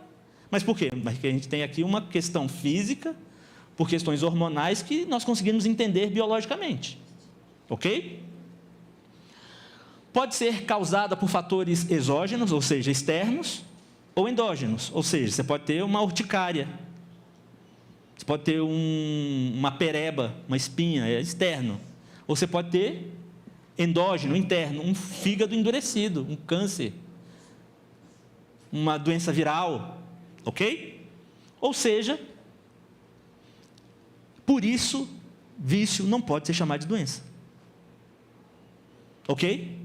Mas por quê? Porque a gente tem aqui uma questão física, por questões hormonais, que nós conseguimos entender biologicamente. Ok? Pode ser causada por fatores exógenos, ou seja, externos, ou endógenos, ou seja, você pode ter uma urticária, você pode ter uma pereba, uma espinha, é externo. Ou você pode ter endógeno, interno, um fígado endurecido, um câncer, uma doença viral, ok? Ou seja, por isso, vício não pode ser chamado de doença. Ok?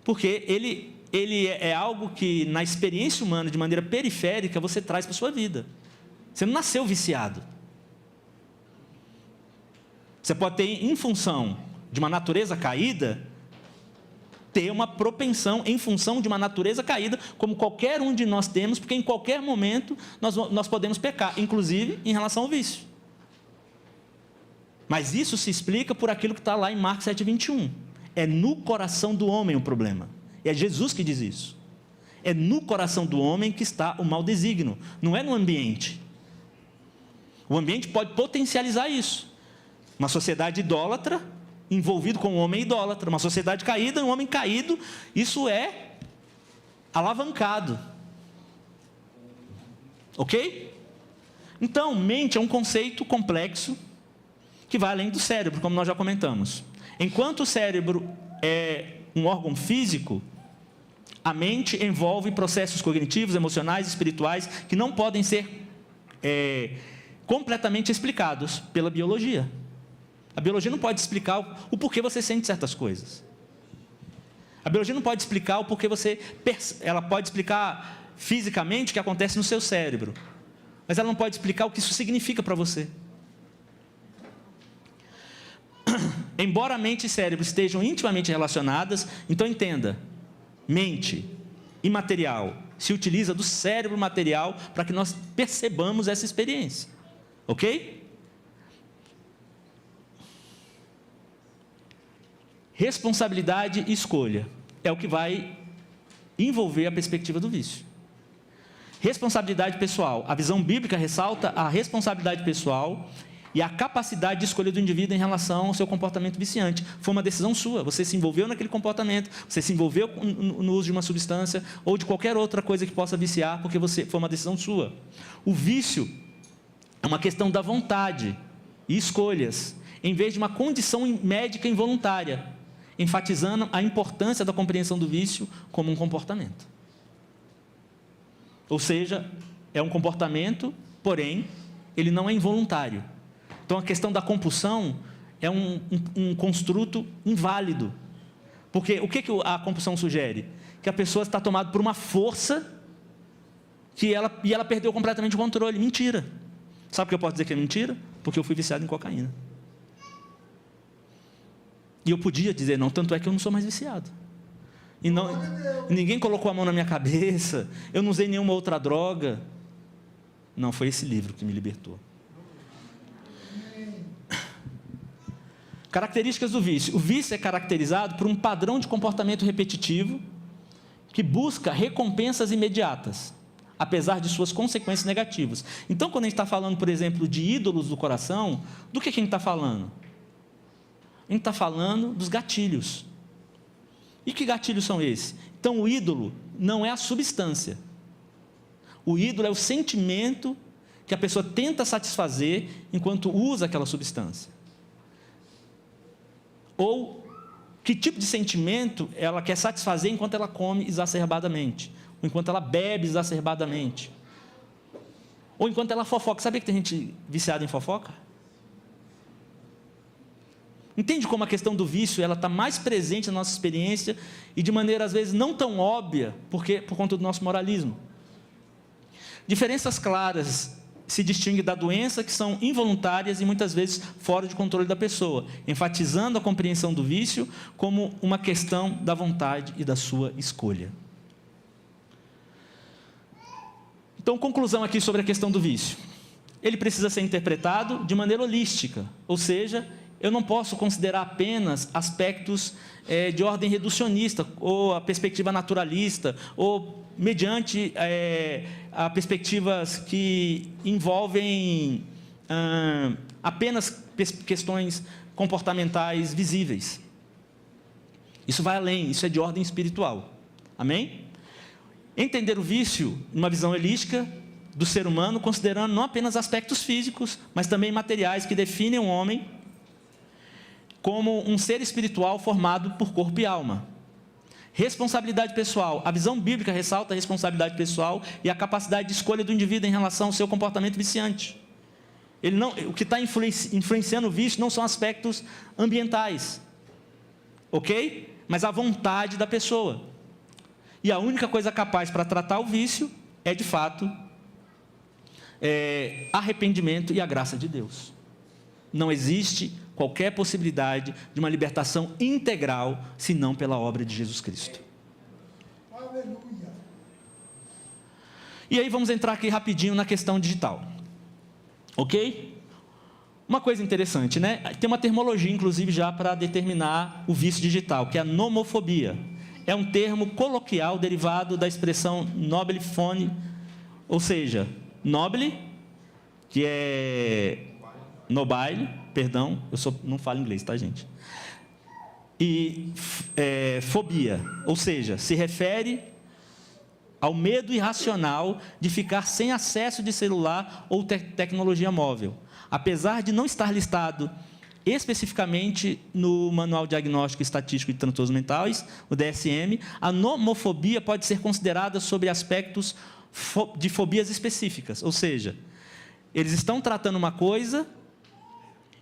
Porque ele é algo que, na experiência humana, de maneira periférica, você traz para a sua vida. Você não nasceu viciado. Você pode ter, em função de uma natureza caída, ter uma propensão em função de uma natureza caída, como qualquer um de nós temos, porque em qualquer momento nós podemos pecar, inclusive em relação ao vício. Mas isso se explica por aquilo que está lá em Marcos 7,21. É no coração do homem o problema. É Jesus que diz isso. É no coração do homem que está o mau desígnio, não é no ambiente. O ambiente pode potencializar isso. Uma sociedade idólatra, envolvido com um homem idólatra. Uma sociedade caída, um homem caído, isso é alavancado. Ok? Então, mente é um conceito complexo que vai além do cérebro, como nós já comentamos. Enquanto o cérebro é um órgão físico, a mente envolve processos cognitivos, emocionais, espirituais, que não podem ser completamente explicados pela biologia. A biologia não pode explicar o porquê você sente certas coisas. A biologia não pode explicar o porquê você... Ela pode explicar fisicamente o que acontece no seu cérebro, mas ela não pode explicar o que isso significa para você. Embora a mente e cérebro estejam intimamente relacionadas, então entenda, mente imaterial se utiliza do cérebro material para que nós percebamos essa experiência. Ok? Responsabilidade e escolha é o que vai envolver a perspectiva do vício. Responsabilidade pessoal. A visão bíblica ressalta a responsabilidade pessoal e a capacidade de escolha do indivíduo em relação ao seu comportamento viciante. Foi uma decisão sua, você se envolveu naquele comportamento, você se envolveu no uso de uma substância ou de qualquer outra coisa que possa viciar, porque foi uma decisão sua. O vício é uma questão da vontade e escolhas, em vez de uma condição médica involuntária, enfatizando a importância da compreensão do vício como um comportamento. Ou seja, é um comportamento, porém, ele não é involuntário. Então, a questão da compulsão é um construto inválido. Porque o que a compulsão sugere? Que a pessoa está tomada por uma força e ela perdeu completamente o controle. Mentira. Sabe por que eu posso dizer que é mentira? Porque eu fui viciado em cocaína. E eu podia dizer não, tanto é que eu não sou mais viciado. E ninguém colocou a mão na minha cabeça, eu não usei nenhuma outra droga. Não, foi esse livro que me libertou. Características do vício. O vício é caracterizado por um padrão de comportamento repetitivo que busca recompensas imediatas, apesar de suas consequências negativas. Então, quando a gente está falando, por exemplo, de ídolos do coração, do que a gente está falando? A gente está falando dos gatilhos. E que gatilhos são esses? Então, o ídolo não é a substância. O ídolo é o sentimento que a pessoa tenta satisfazer enquanto usa aquela substância. Ou que tipo de sentimento ela quer satisfazer enquanto ela come exacerbadamente, ou enquanto ela bebe exacerbadamente, ou enquanto ela fofoca. Sabia que tem gente viciada em fofoca? Entende como a questão do vício ela está mais presente na nossa experiência e de maneira, às vezes, não tão óbvia, por conta do nosso moralismo. Diferenças claras se distinguem da doença, que são involuntárias e muitas vezes fora de controle da pessoa, enfatizando a compreensão do vício como uma questão da vontade e da sua escolha. Então, conclusão aqui sobre a questão do vício. Ele precisa ser interpretado de maneira holística, ou seja, eu não posso considerar apenas aspectos de ordem reducionista, ou a perspectiva naturalista, ou mediante a perspectivas que envolvem apenas questões comportamentais visíveis. Isso vai além, isso é de ordem espiritual. Amém? Entender o vício numa visão holística do ser humano, considerando não apenas aspectos físicos, mas também materiais que definem o homem como um ser espiritual formado por corpo e alma. Responsabilidade pessoal. A visão bíblica ressalta a responsabilidade pessoal e a capacidade de escolha do indivíduo em relação ao seu comportamento viciante. O que está influenciando o vício não são aspectos ambientais, ok? Mas a vontade da pessoa. E a única coisa capaz para tratar o vício é, de fato, arrependimento e a graça de Deus. Não existe qualquer possibilidade de uma libertação integral, senão pela obra de Jesus Cristo. Aleluia. E aí vamos entrar aqui rapidinho na questão digital. Ok? Uma coisa interessante, né? Tem uma termologia, inclusive, já para determinar o vício digital, que é a nomofobia. É um termo coloquial derivado da expressão nobile phone, ou seja, nobile, que é nobile, perdão, não falo inglês, tá, gente? E fobia, ou seja, se refere ao medo irracional de ficar sem acesso de celular ou tecnologia móvel. Apesar de não estar listado especificamente no Manual Diagnóstico Estatístico de Transtornos Mentais, o DSM, a nomofobia pode ser considerada sobre aspectos de fobias específicas, ou seja, eles estão tratando uma coisa,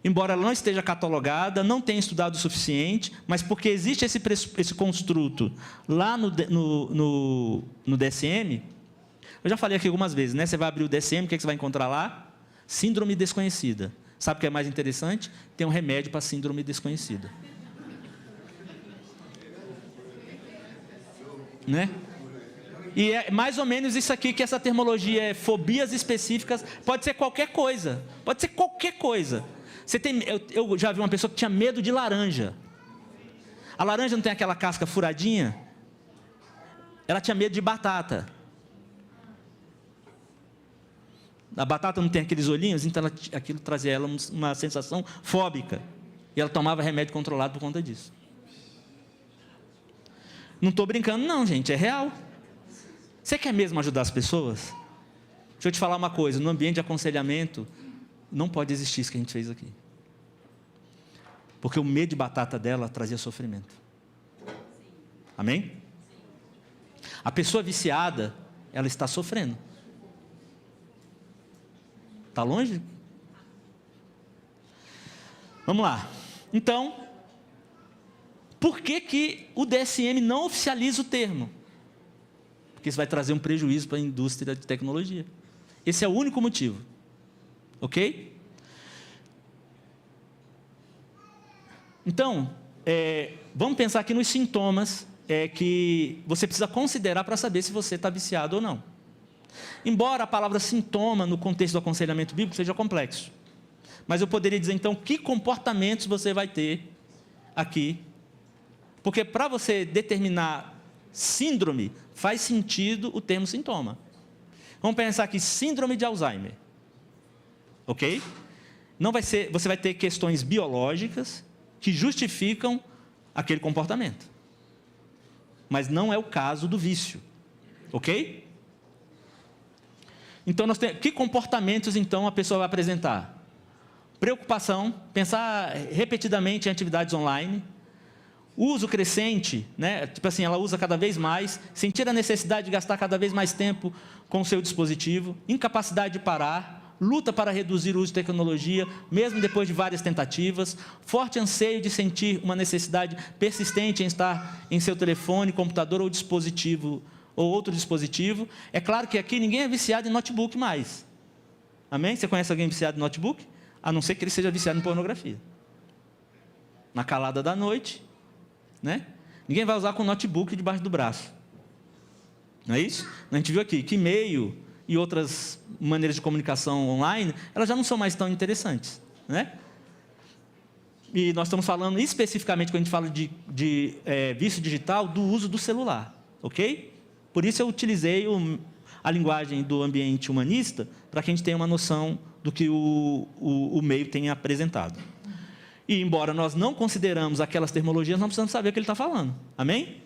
embora ela não esteja catalogada, não tenha estudado o suficiente, mas porque existe esse construto lá no DSM, eu já falei aqui algumas vezes, né? Você vai abrir o DSM, o que você vai encontrar lá? Síndrome desconhecida. Sabe o que é mais interessante? Tem um remédio para síndrome desconhecida. Né? E é mais ou menos isso aqui que essa termologia é fobias específicas, pode ser qualquer coisa. Pode ser qualquer coisa. Eu já vi uma pessoa que tinha medo de laranja. A laranja não tem aquela casca furadinha? Ela tinha medo de batata. A batata não tem aqueles olhinhos, então aquilo trazia ela uma sensação fóbica. E ela tomava remédio controlado por conta disso. Não estou brincando não, gente, é real. Você quer mesmo ajudar as pessoas? Deixa eu te falar uma coisa, no ambiente de aconselhamento, não pode existir isso que a gente fez aqui. Porque o medo de batata dela trazia sofrimento. Amém? A pessoa viciada, ela está sofrendo. Está longe? Vamos lá. Então, por que o DSM não oficializa o termo? Porque isso vai trazer um prejuízo para a indústria de tecnologia. Esse é o único motivo. Ok? Então, vamos pensar aqui nos sintomas que você precisa considerar para saber se você está viciado ou não. Embora a palavra sintoma, no contexto do aconselhamento bíblico, seja complexo. Mas eu poderia dizer, então, que comportamentos você vai ter aqui. Porque para você determinar síndrome, faz sentido o termo sintoma. Vamos pensar aqui, síndrome de Alzheimer. Ok? Você vai ter questões biológicas que justificam aquele comportamento. Mas não é o caso do vício. Ok? Então, que comportamentos, então, a pessoa vai apresentar? Preocupação, pensar repetidamente em atividades online, uso crescente, né? Tipo assim, ela usa cada vez mais, sentir a necessidade de gastar cada vez mais tempo com o seu dispositivo, incapacidade de parar, luta para reduzir o uso de tecnologia, mesmo depois de várias tentativas, forte anseio de sentir uma necessidade persistente em estar em seu telefone, computador ou dispositivo, ou outro dispositivo. É claro que aqui ninguém é viciado em notebook mais. Amém? Você conhece alguém viciado em notebook? A não ser que ele seja viciado em pornografia. Na calada da noite, né? Ninguém vai usar com notebook debaixo do braço. Não é isso? A gente viu aqui que e-mail e outras maneiras de comunicação online, elas já não são mais tão interessantes, né? E nós estamos falando especificamente, quando a gente fala de vício digital, do uso do celular, ok? Por isso eu utilizei a linguagem do ambiente humanista, para que a gente tenha uma noção do que o meio tem apresentado. E embora nós não consideramos aquelas terminologias, nós precisamos saber o que ele está falando. Amém?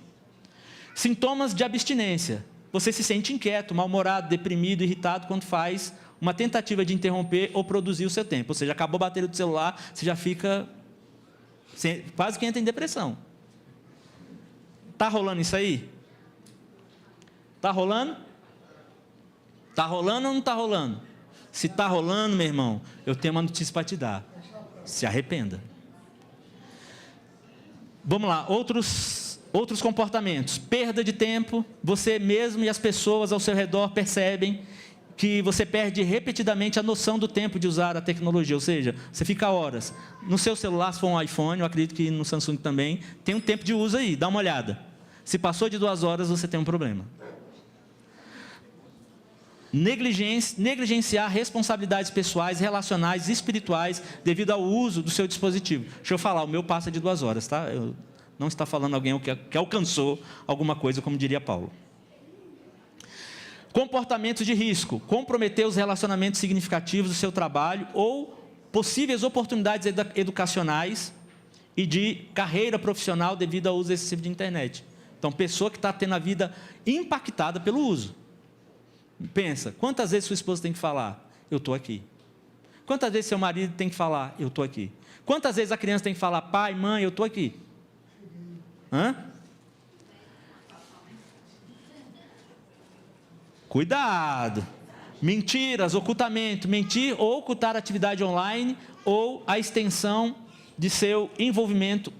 Sintomas de abstinência. Você se sente inquieto, mal-humorado, deprimido, irritado quando faz uma tentativa de interromper ou produzir o seu tempo. Ou seja, acabou a bateria do celular, você já fica quase que entra em depressão. Está rolando isso aí? Está rolando? Está rolando ou não está rolando? Se está rolando, meu irmão, eu tenho uma notícia para te dar. Se arrependa. Vamos lá, outros comportamentos. Perda de tempo. Você mesmo e as pessoas ao seu redor percebem que você perde repetidamente a noção do tempo de usar a tecnologia. Ou seja, você fica horas. No seu celular, se for um iPhone, eu acredito que no Samsung também, tem um tempo de uso aí, dá uma olhada. Se passou de 2 horas, você tem um problema. Negligenciar responsabilidades pessoais, relacionais, espirituais, devido ao uso do seu dispositivo. Deixa eu falar, o meu passa de 2 horas, tá? Eu não está falando alguém que alcançou alguma coisa, como diria Paulo. Comportamentos de risco. Comprometer os relacionamentos significativos do seu trabalho ou possíveis oportunidades educacionais e de carreira profissional devido ao uso excessivo de internet. Então, pessoa que está tendo a vida impactada pelo uso. Pensa, quantas vezes sua esposa tem que falar? Eu estou aqui. Quantas vezes seu marido tem que falar? Eu estou aqui. Quantas vezes a criança tem que falar? Pai, mãe, eu estou aqui. Hã? Cuidado. Mentiras, ocultamento. Mentir ou ocultar a atividade online ou a extensão de seu envolvimento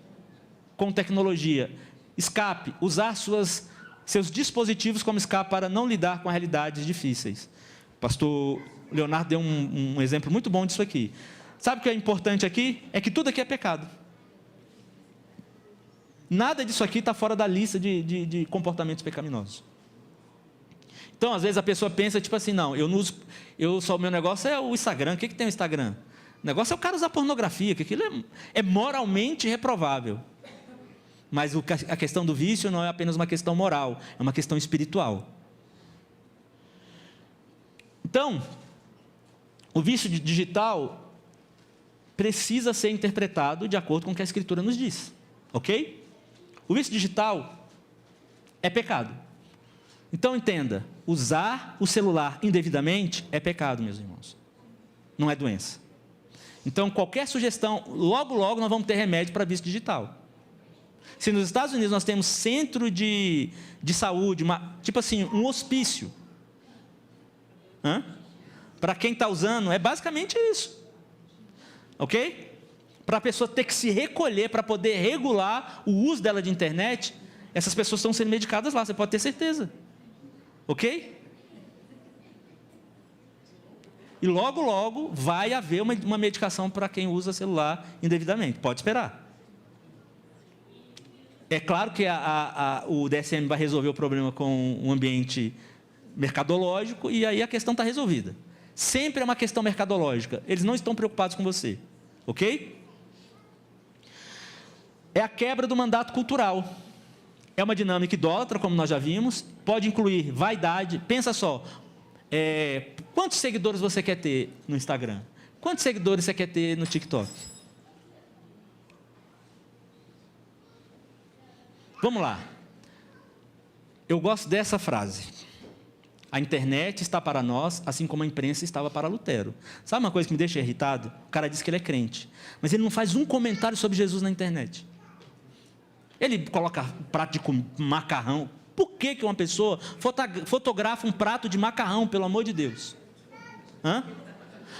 com tecnologia. Escape, usar seus dispositivos como escape para não lidar com realidades difíceis. O pastor Leonardo deu um exemplo muito bom disso aqui. Sabe o que é importante aqui? É que tudo aqui é pecado. Nada disso aqui está fora da lista de comportamentos pecaminosos. Então, às vezes a pessoa pensa, tipo assim, não, eu não uso, o meu negócio é o Instagram. O que tem o Instagram? O negócio é o cara usar pornografia, que aquilo é moralmente reprovável. Mas a questão do vício não é apenas uma questão moral, é uma questão espiritual. Então, o vício digital precisa ser interpretado de acordo com o que a Escritura nos diz. Ok? O vício digital é pecado. Então, entenda, usar o celular indevidamente é pecado, meus irmãos. Não é doença. Então, qualquer sugestão, logo nós vamos ter remédio para vício digital. Se nos Estados Unidos nós temos centro de saúde, tipo assim, um hospício, para quem está usando, é basicamente isso, ok? Para a pessoa ter que se recolher para poder regular o uso dela de internet, essas pessoas estão sendo medicadas lá, você pode ter certeza, ok? E logo vai haver uma medicação para quem usa celular indevidamente, pode esperar. É claro que o DSM vai resolver o problema com um ambiente mercadológico e aí a questão está resolvida. Sempre é uma questão mercadológica. Eles não estão preocupados com você. Ok? É a quebra do mandato cultural. É uma dinâmica idólatra, como nós já vimos. Pode incluir vaidade. Pensa só. Quantos seguidores você quer ter no Instagram? Quantos seguidores você quer ter no TikTok? Vamos lá. Eu gosto dessa frase. A internet está para nós, assim como a imprensa estava para Lutero. Sabe uma coisa que me deixa irritado? O cara diz que ele é crente, mas ele não faz um comentário sobre Jesus na internet. Ele coloca prato de macarrão. Por que uma pessoa fotografa um prato de macarrão, pelo amor de Deus?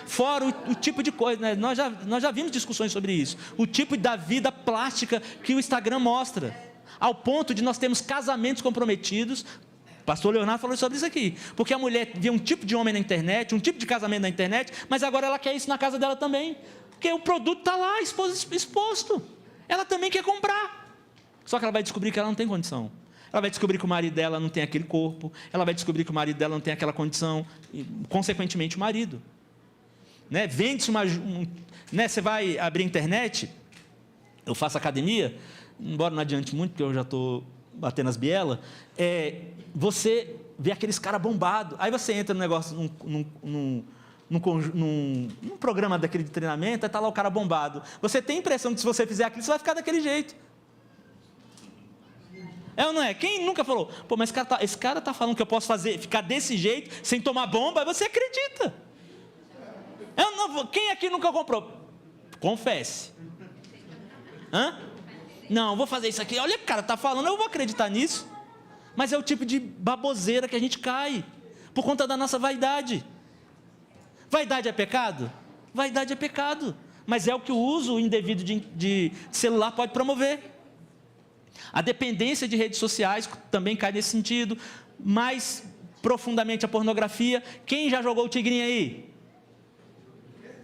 Fora o tipo de coisa, né? Nós já vimos discussões sobre isso. O tipo da vida plástica que o Instagram mostra. Ao ponto de nós termos casamentos comprometidos. O pastor Leonardo falou sobre isso aqui. Porque a mulher vê um tipo de homem na internet, um tipo de casamento na internet, mas agora ela quer isso na casa dela também. Porque o produto está lá exposto. Ela também quer comprar. Só que ela vai descobrir que ela não tem condição. Ela vai descobrir que o marido dela não tem aquele corpo. Ela vai descobrir que o marido dela não tem aquela condição. E, consequentemente, o marido. Né? Vende-se né? Você vai abrir a internet. Eu faço academia. Embora não adiante muito, porque eu já estou batendo as bielas. Você vê aqueles caras bombados. Aí você entra no negócio, num programa daquele de treinamento. Aí está lá o cara bombado. Você tem a impressão que se você fizer aquilo, você vai ficar daquele jeito. É ou não é? Quem nunca falou, pô, mas esse cara está falando que eu posso ficar desse jeito, sem tomar bomba, aí você acredita. Quem aqui nunca comprou? Confesse. Hã? Não, vou fazer isso aqui. Olha o cara está falando, eu vou acreditar nisso. Mas é o tipo de baboseira que a gente cai, por conta da nossa vaidade. Vaidade é pecado? Vaidade é pecado. Mas é o que o uso indevido de celular pode promover. A dependência de redes sociais também cai nesse sentido. Mais profundamente a pornografia. Quem já jogou o tigrinho aí?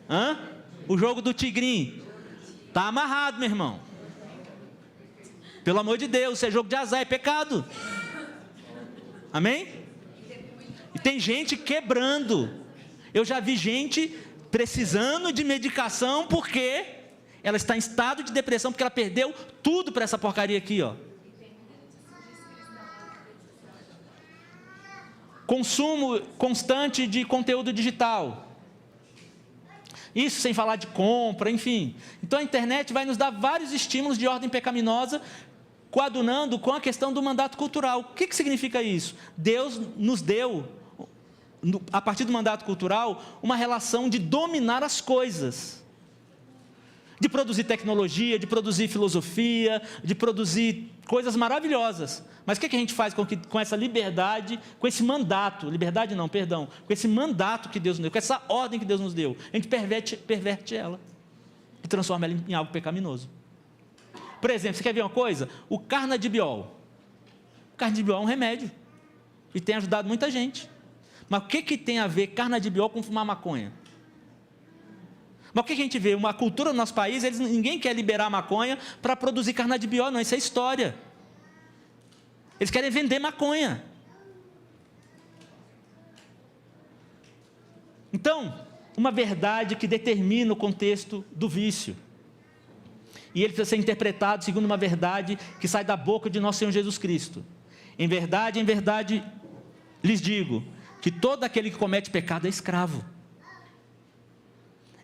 Hã? O jogo do tigrinho. Está amarrado, meu irmão. Pelo amor de Deus, isso é jogo de azar, é pecado. Amém? E tem gente quebrando. Eu já vi gente precisando de medicação porque ela está em estado de depressão, porque ela perdeu tudo para essa porcaria aqui, ó. Consumo constante de conteúdo digital. Isso sem falar de compra, enfim. Então a internet vai nos dar vários estímulos de ordem pecaminosa, coadunando com a questão do mandato cultural. O que significa isso? Deus nos deu, a partir do mandato cultural, uma relação de dominar as coisas. De produzir tecnologia, de produzir filosofia, de produzir coisas maravilhosas. Mas o que a gente faz com essa liberdade, com esse mandato, com esse mandato que Deus nos deu, com essa ordem que Deus nos deu? A gente perverte ela e transforma ela em algo pecaminoso. Por exemplo, você quer ver uma coisa? O carnabidiol. O carnabidiol é um remédio e tem ajudado muita gente. Mas o que tem a ver carnabidiol com fumar maconha? Mas o que a gente vê? Uma cultura no nosso país, ninguém quer liberar maconha para produzir carnabidiol, não, isso é história. Eles querem vender maconha. Então, uma verdade que determina o contexto do vício. E ele precisa ser interpretado segundo uma verdade que sai da boca de nosso Senhor Jesus Cristo. Em verdade, lhes digo, que todo aquele que comete pecado é escravo.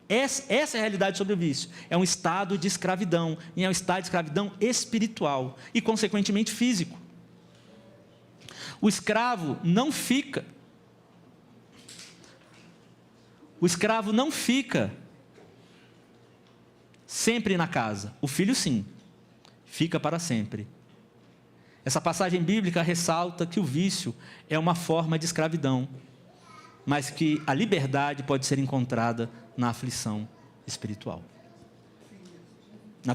Essa é a realidade sobre o vício. É um estado de escravidão, e é um estado de escravidão espiritual e, consequentemente, físico. O escravo não fica sempre na casa. O filho, sim, fica para sempre. Essa passagem bíblica ressalta que o vício é uma forma de escravidão, mas que a liberdade pode ser encontrada na aflição espiritual. Na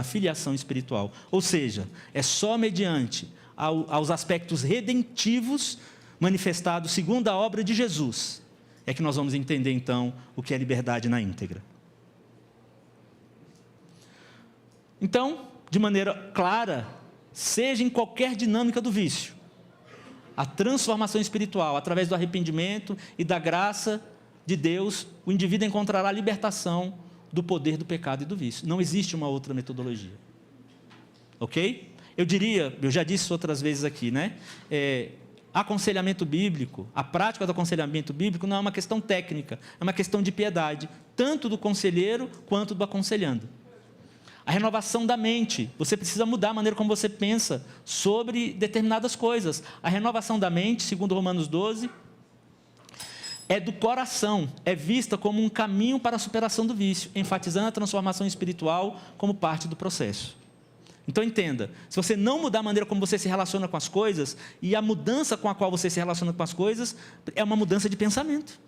filiação espiritual. Ou seja, é só mediante aos aspectos redentivos manifestados segundo a obra de Jesus é que nós vamos entender então o que é liberdade na íntegra. Então, de maneira clara, seja em qualquer dinâmica do vício, a transformação espiritual, através do arrependimento e da graça de Deus, o indivíduo encontrará a libertação do poder do pecado e do vício. Não existe uma outra metodologia. Ok? Eu já disse outras vezes aqui, né? Aconselhamento bíblico, a prática do aconselhamento bíblico não é uma questão técnica, é uma questão de piedade, tanto do conselheiro quanto do aconselhando. A renovação da mente, você precisa mudar a maneira como você pensa sobre determinadas coisas. A renovação da mente, segundo Romanos 12, é do coração, é vista como um caminho para a superação do vício, enfatizando a transformação espiritual como parte do processo. Então entenda, se você não mudar a maneira como você se relaciona com as coisas, e a mudança com a qual você se relaciona com as coisas, é uma mudança de pensamento.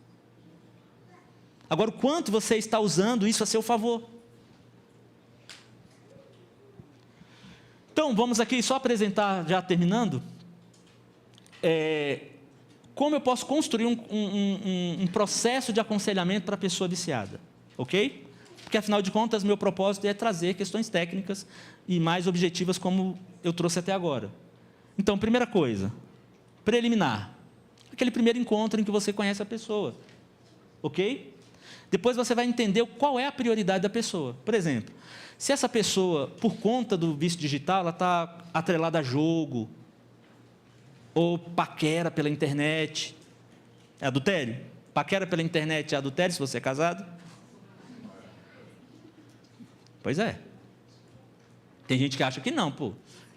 Agora, o quanto você está usando isso a seu favor? Então, vamos aqui só apresentar, já terminando, como eu posso construir um processo de aconselhamento para a pessoa viciada, ok? Porque, afinal de contas, meu propósito é trazer questões técnicas e mais objetivas como eu trouxe até agora. Então, primeira coisa, preliminar. Aquele primeiro encontro em que você conhece a pessoa, ok? Depois você vai entender qual é a prioridade da pessoa. Por exemplo, se essa pessoa, por conta do vício digital, ela está atrelada a jogo, ou paquera pela internet, é adultério? Paquera pela internet é adultério se você é casado? Pois é. Tem gente que acha que não, pô.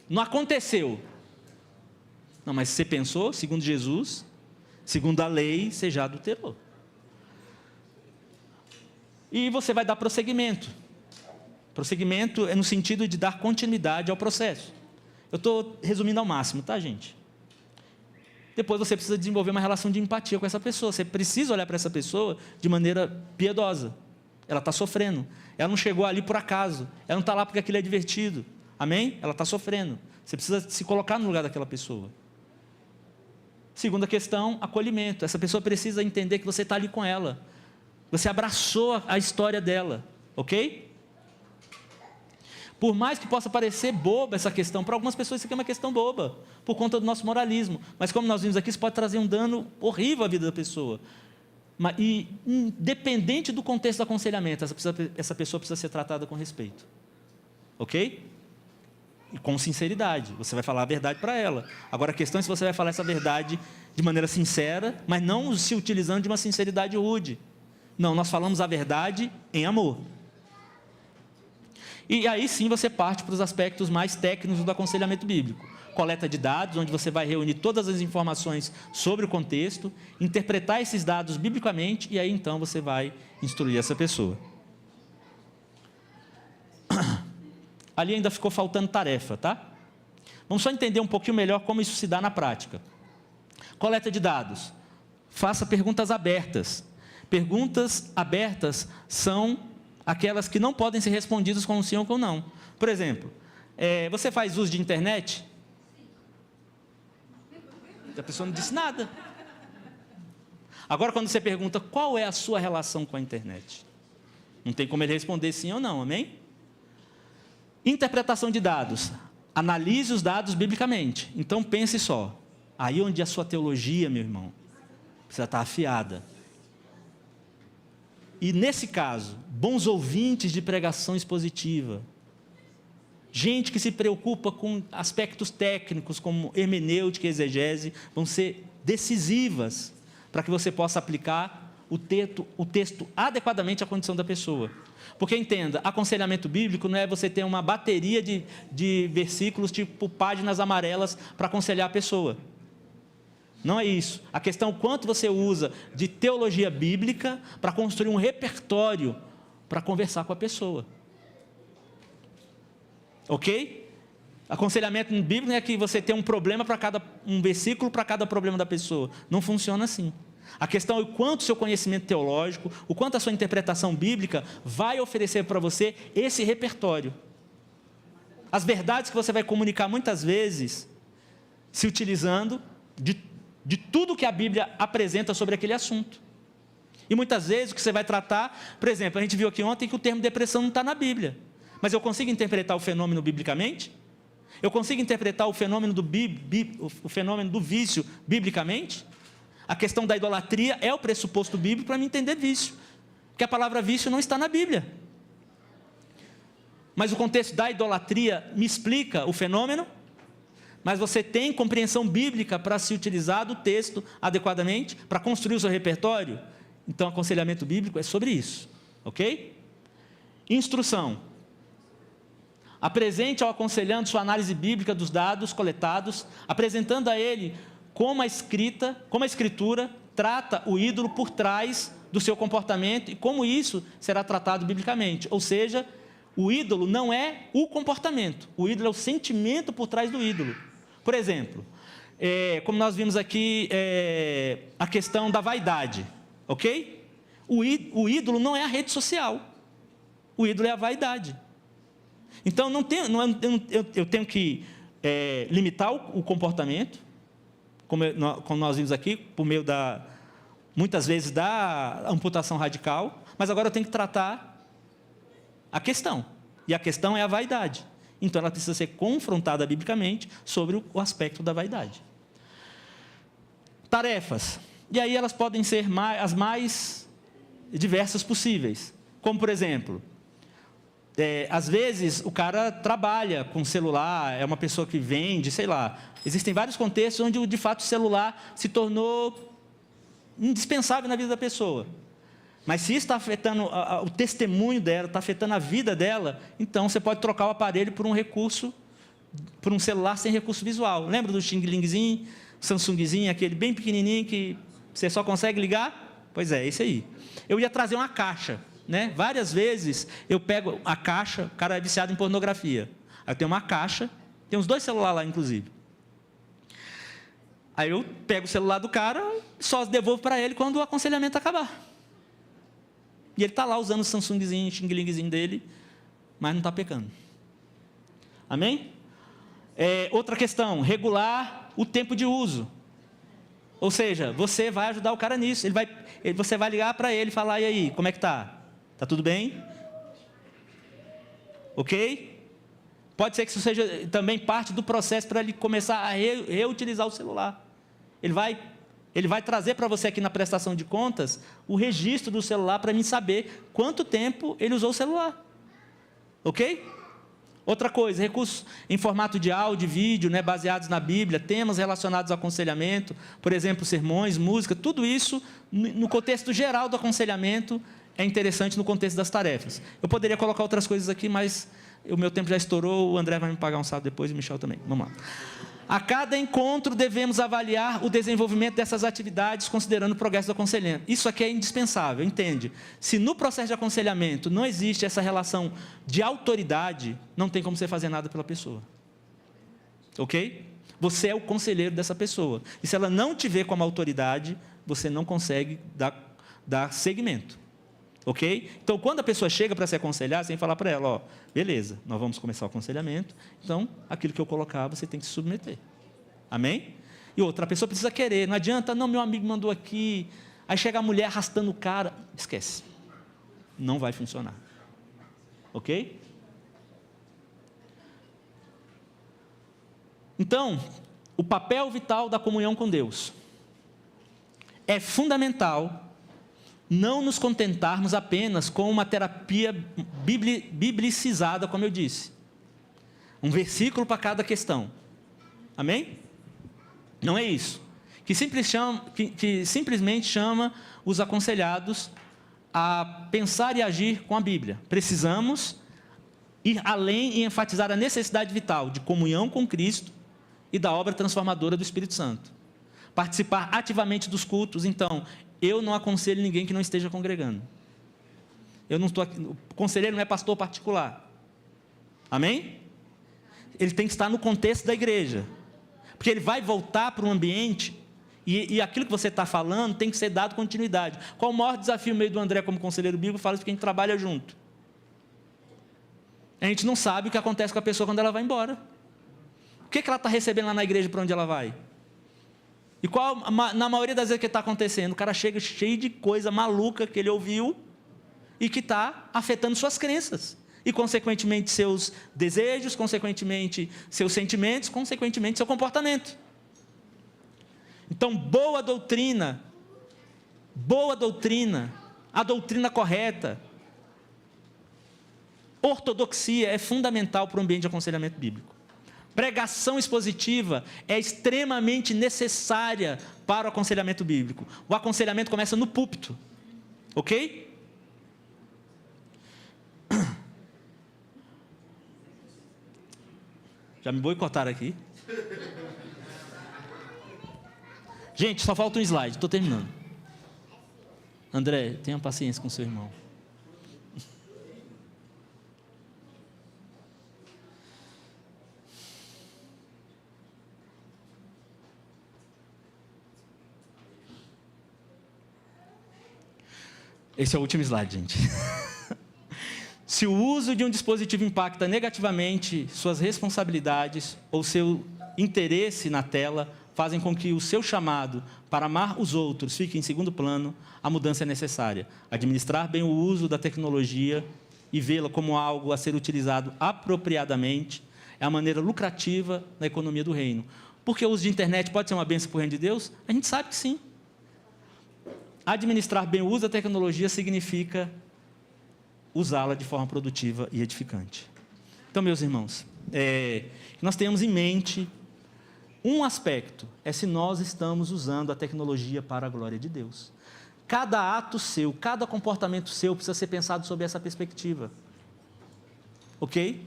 Não aconteceu. Não, mas você pensou, segundo Jesus, segundo a lei, você já adulterou. E você vai dar prosseguimento. Prosseguimento é no sentido de dar continuidade ao processo. Eu estou resumindo ao máximo, tá, gente? Depois você precisa desenvolver uma relação de empatia com essa pessoa. Você precisa olhar para essa pessoa de maneira piedosa. Ela está sofrendo. Ela não chegou ali por acaso. Ela não está lá porque aquilo é divertido. Amém? Ela está sofrendo. Você precisa se colocar no lugar daquela pessoa. Segunda questão, acolhimento. Essa pessoa precisa entender que você está ali com ela. Você abraçou a história dela, ok? Por mais que possa parecer boba essa questão, para algumas pessoas isso aqui é uma questão boba, por conta do nosso moralismo. Mas como nós vimos aqui, isso pode trazer um dano horrível à vida da pessoa. E independente do contexto do aconselhamento, essa pessoa precisa ser tratada com respeito, ok? E com sinceridade, você vai falar a verdade para ela. Agora a questão é se você vai falar essa verdade de maneira sincera, mas não se utilizando de uma sinceridade rude. Não, nós falamos a verdade em amor. E aí sim você parte para os aspectos mais técnicos do aconselhamento bíblico. Coleta de dados, onde você vai reunir todas as informações sobre o contexto, interpretar esses dados biblicamente, e aí então você vai instruir essa pessoa. Ali ainda ficou faltando tarefa, tá? Vamos só entender um pouquinho melhor como isso se dá na prática. Coleta de dados. Faça perguntas abertas. Perguntas abertas são aquelas que não podem ser respondidas com um sim ou com não. Por exemplo, você faz uso de internet? A pessoa não disse nada. Agora, quando você pergunta qual é a sua relação com a internet, não tem como ele responder sim ou não, amém? Interpretação de dados. Analise os dados biblicamente. Então, pense só. Aí onde a sua teologia, meu irmão, precisa estar afiada. E nesse caso, bons ouvintes de pregação expositiva, gente que se preocupa com aspectos técnicos como hermenêutica e exegese, vão ser decisivas para que você possa aplicar o texto adequadamente à condição da pessoa. Porque entenda, aconselhamento bíblico não é você ter uma bateria de versículos tipo páginas amarelas para aconselhar a pessoa. Não é isso. A questão é o quanto você usa de teologia bíblica para construir um repertório para conversar com a pessoa. Ok? Aconselhamento bíblico não é que você tem um problema um versículo para cada problema da pessoa. Não funciona assim. A questão é o quanto o seu conhecimento teológico, o quanto a sua interpretação bíblica vai oferecer para você esse repertório. As verdades que você vai comunicar muitas vezes se utilizando de tudo que a Bíblia apresenta sobre aquele assunto. E muitas vezes o que você vai tratar, por exemplo, a gente viu aqui ontem que o termo depressão não está na Bíblia. Mas eu consigo interpretar o fenômeno biblicamente? Eu consigo interpretar o fenômeno do vício biblicamente? A questão da idolatria é o pressuposto bíblico para me entender vício. Porque a palavra vício não está na Bíblia. Mas o contexto da idolatria me explica o fenômeno, mas você tem compreensão bíblica para se utilizar do texto adequadamente, para construir o seu repertório? Então, aconselhamento bíblico é sobre isso, ok? Instrução. Apresente ao aconselhando sua análise bíblica dos dados coletados, apresentando a ele como a Escritura trata o ídolo por trás do seu comportamento e como isso será tratado biblicamente. Ou seja, o ídolo não é o comportamento, o ídolo é o sentimento por trás do ídolo. Por exemplo, como nós vimos aqui, a questão da vaidade, ok? O ídolo não é a rede social. O ídolo é a vaidade. Então, eu tenho que limitar o comportamento, como nós vimos aqui, por meio muitas vezes, da amputação radical, mas agora eu tenho que tratar a questão. E a questão é a vaidade. Então, ela precisa ser confrontada biblicamente sobre o aspecto da vaidade. Tarefas. E aí elas podem ser as mais diversas possíveis. Como, por exemplo, às vezes o cara trabalha com celular, é uma pessoa que vende, sei lá. Existem vários contextos onde, de fato, o celular se tornou indispensável na vida da pessoa. Mas se isso está afetando o testemunho dela, está afetando a vida dela, então você pode trocar o aparelho por um celular sem recurso visual. Lembra do Xing Lingzinho, Samsungzinho, aquele bem pequenininho que você só consegue ligar? Pois é, esse aí. Eu ia trazer uma caixa, né? Várias vezes eu pego a caixa, o cara é viciado em pornografia. Aí eu tenho uma caixa, tem uns 2 celulares lá, inclusive. Aí eu pego o celular do cara e só devolvo para ele quando o aconselhamento acabar. E ele está lá usando o Samsungzinho, Xing Lingzinho dele, mas não está pecando. Amém? Outra questão, regular o tempo de uso. Ou seja, você vai ajudar o cara nisso. Você vai ligar para ele e falar, e aí, como é que está? Está tudo bem? Ok? Pode ser que isso seja também parte do processo para ele começar a reutilizar o celular. Ele vai trazer para você aqui na prestação de contas o registro do celular para mim saber quanto tempo ele usou o celular. Ok? Outra coisa, recursos em formato de áudio, vídeo, né, baseados na Bíblia, temas relacionados ao aconselhamento, por exemplo, sermões, música, tudo isso, no contexto geral do aconselhamento, é interessante no contexto das tarefas. Eu poderia colocar outras coisas aqui, mas o meu tempo já estourou, o André vai me pagar um sábado depois e o Michel também. Vamos lá. A cada encontro devemos avaliar o desenvolvimento dessas atividades, considerando o progresso do aconselhamento. Isso aqui é indispensável, entende? Se no processo de aconselhamento não existe essa relação de autoridade, não tem como você fazer nada pela pessoa. Ok? Você é o conselheiro dessa pessoa. E se ela não te vê como autoridade, você não consegue dar seguimento. Ok? Então, quando a pessoa chega para se aconselhar, você tem que falar para ela, ó, beleza, nós vamos começar o aconselhamento, então, aquilo que eu colocar, você tem que se submeter. Amém? E outra, a pessoa precisa querer, não adianta, não, meu amigo mandou aqui, aí chega a mulher arrastando o cara, esquece. Não vai funcionar. Ok? Então, o papel vital da comunhão com Deus. É fundamental não nos contentarmos apenas com uma terapia biblicizada, como eu disse. Um versículo para cada questão. Amém? Não é isso. Que simplesmente chama os aconselhados a pensar e agir com a Bíblia. Precisamos ir além e enfatizar a necessidade vital de comunhão com Cristo e da obra transformadora do Espírito Santo. Participar ativamente dos cultos. Então, eu não aconselho ninguém que não esteja congregando. O conselheiro não é pastor particular. Amém? Ele tem que estar no contexto da igreja. Porque ele vai voltar para um ambiente e aquilo que você está falando tem que ser dado continuidade. Qual o maior desafio meio do André como conselheiro bíblico? Fala isso porque a gente trabalha junto. A gente não sabe o que acontece com a pessoa quando ela vai embora. O que ela está recebendo lá na igreja para onde ela vai? E na maioria das vezes o que está acontecendo? O cara chega cheio de coisa maluca que ele ouviu e que está afetando suas crenças. E, consequentemente, seus desejos, consequentemente, seus sentimentos, consequentemente, seu comportamento. Então, boa doutrina, a doutrina correta, ortodoxia é fundamental para o ambiente de aconselhamento bíblico. Pregação expositiva é extremamente necessária para o aconselhamento bíblico. O aconselhamento começa no púlpito. Ok? Já me boicotaram aqui. Gente, só falta um slide, estou terminando. André, tenha paciência com seu irmão. Esse é o último slide, gente. Se o uso de um dispositivo impacta negativamente suas responsabilidades ou seu interesse na tela, fazem com que o seu chamado para amar os outros fique em segundo plano, a mudança é necessária. Administrar bem o uso da tecnologia e vê-la como algo a ser utilizado apropriadamente é a maneira lucrativa na economia do reino. Porque o uso de internet pode ser uma bênção para o reino de Deus? A gente sabe que sim. Administrar bem o uso da tecnologia significa usá-la de forma produtiva e edificante. Então, meus irmãos, nós tenhamos em mente um aspecto, é se nós estamos usando a tecnologia para a glória de Deus. Cada ato seu, cada comportamento seu precisa ser pensado sob essa perspectiva. Ok?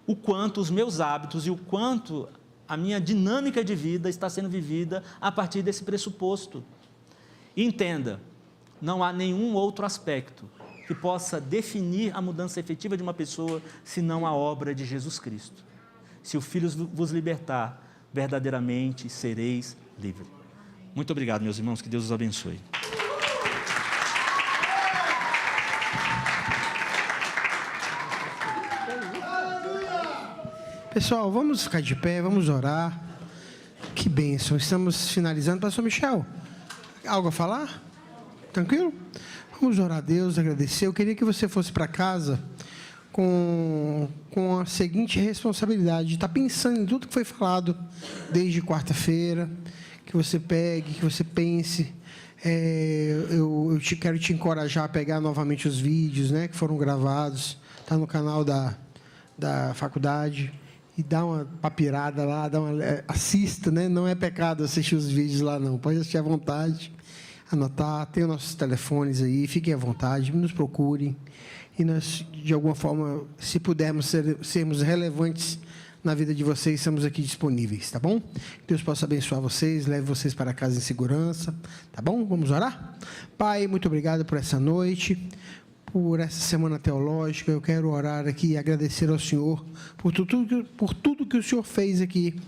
O quanto os meus hábitos e o quanto a minha dinâmica de vida está sendo vivida a partir desse pressuposto. E entenda, não há nenhum outro aspecto que possa definir a mudança efetiva de uma pessoa, senão a obra de Jesus Cristo. Se o Filho vos libertar, verdadeiramente sereis livres. Muito obrigado, meus irmãos, que Deus os abençoe. Pessoal, vamos ficar de pé, vamos orar. Que bênção, estamos finalizando. Pastor Michel, algo a falar? Tranquilo? Vamos orar a Deus, agradecer. Eu queria que você fosse para casa com a seguinte responsabilidade, de estar pensando em tudo que foi falado desde quarta-feira, que você pegue, que você pense. Eu quero te encorajar a pegar novamente os vídeos, né, que foram gravados, está no canal da faculdade, e dá uma papirada lá, assista, né? Não é pecado assistir os vídeos lá, não. Pode assistir à vontade, anotar, tem os nossos telefones aí, fiquem à vontade, nos procurem. E nós, de alguma forma, se pudermos sermos relevantes na vida de vocês, estamos aqui disponíveis, tá bom? Que Deus possa abençoar vocês, leve vocês para casa em segurança, tá bom? Vamos orar? Pai, muito obrigado por essa noite, por essa semana teológica. Eu quero orar aqui e agradecer ao Senhor por tudo que o Senhor fez aqui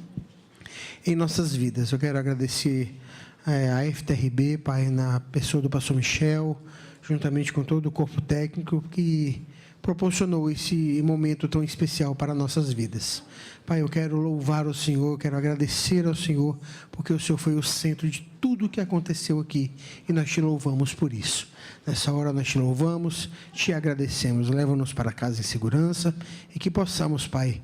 em nossas vidas. Eu quero agradecer a FTRB, Pai, na pessoa do pastor Michel, juntamente com todo o corpo técnico que proporcionou esse momento tão especial para nossas vidas. Pai, eu quero louvar o Senhor, quero agradecer ao Senhor, porque o Senhor foi o centro de tudo o que aconteceu aqui, e nós te louvamos por isso. Nessa hora nós te louvamos, te agradecemos. Leva-nos para casa em segurança e que possamos, Pai,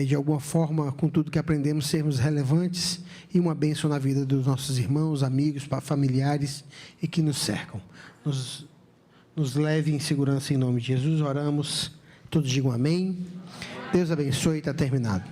de alguma forma, com tudo que aprendemos, sermos relevantes e uma bênção na vida dos nossos irmãos, amigos, familiares e que nos cercam. Nos leve em segurança em nome de Jesus. Oramos, todos digam amém. Deus abençoe, está terminado.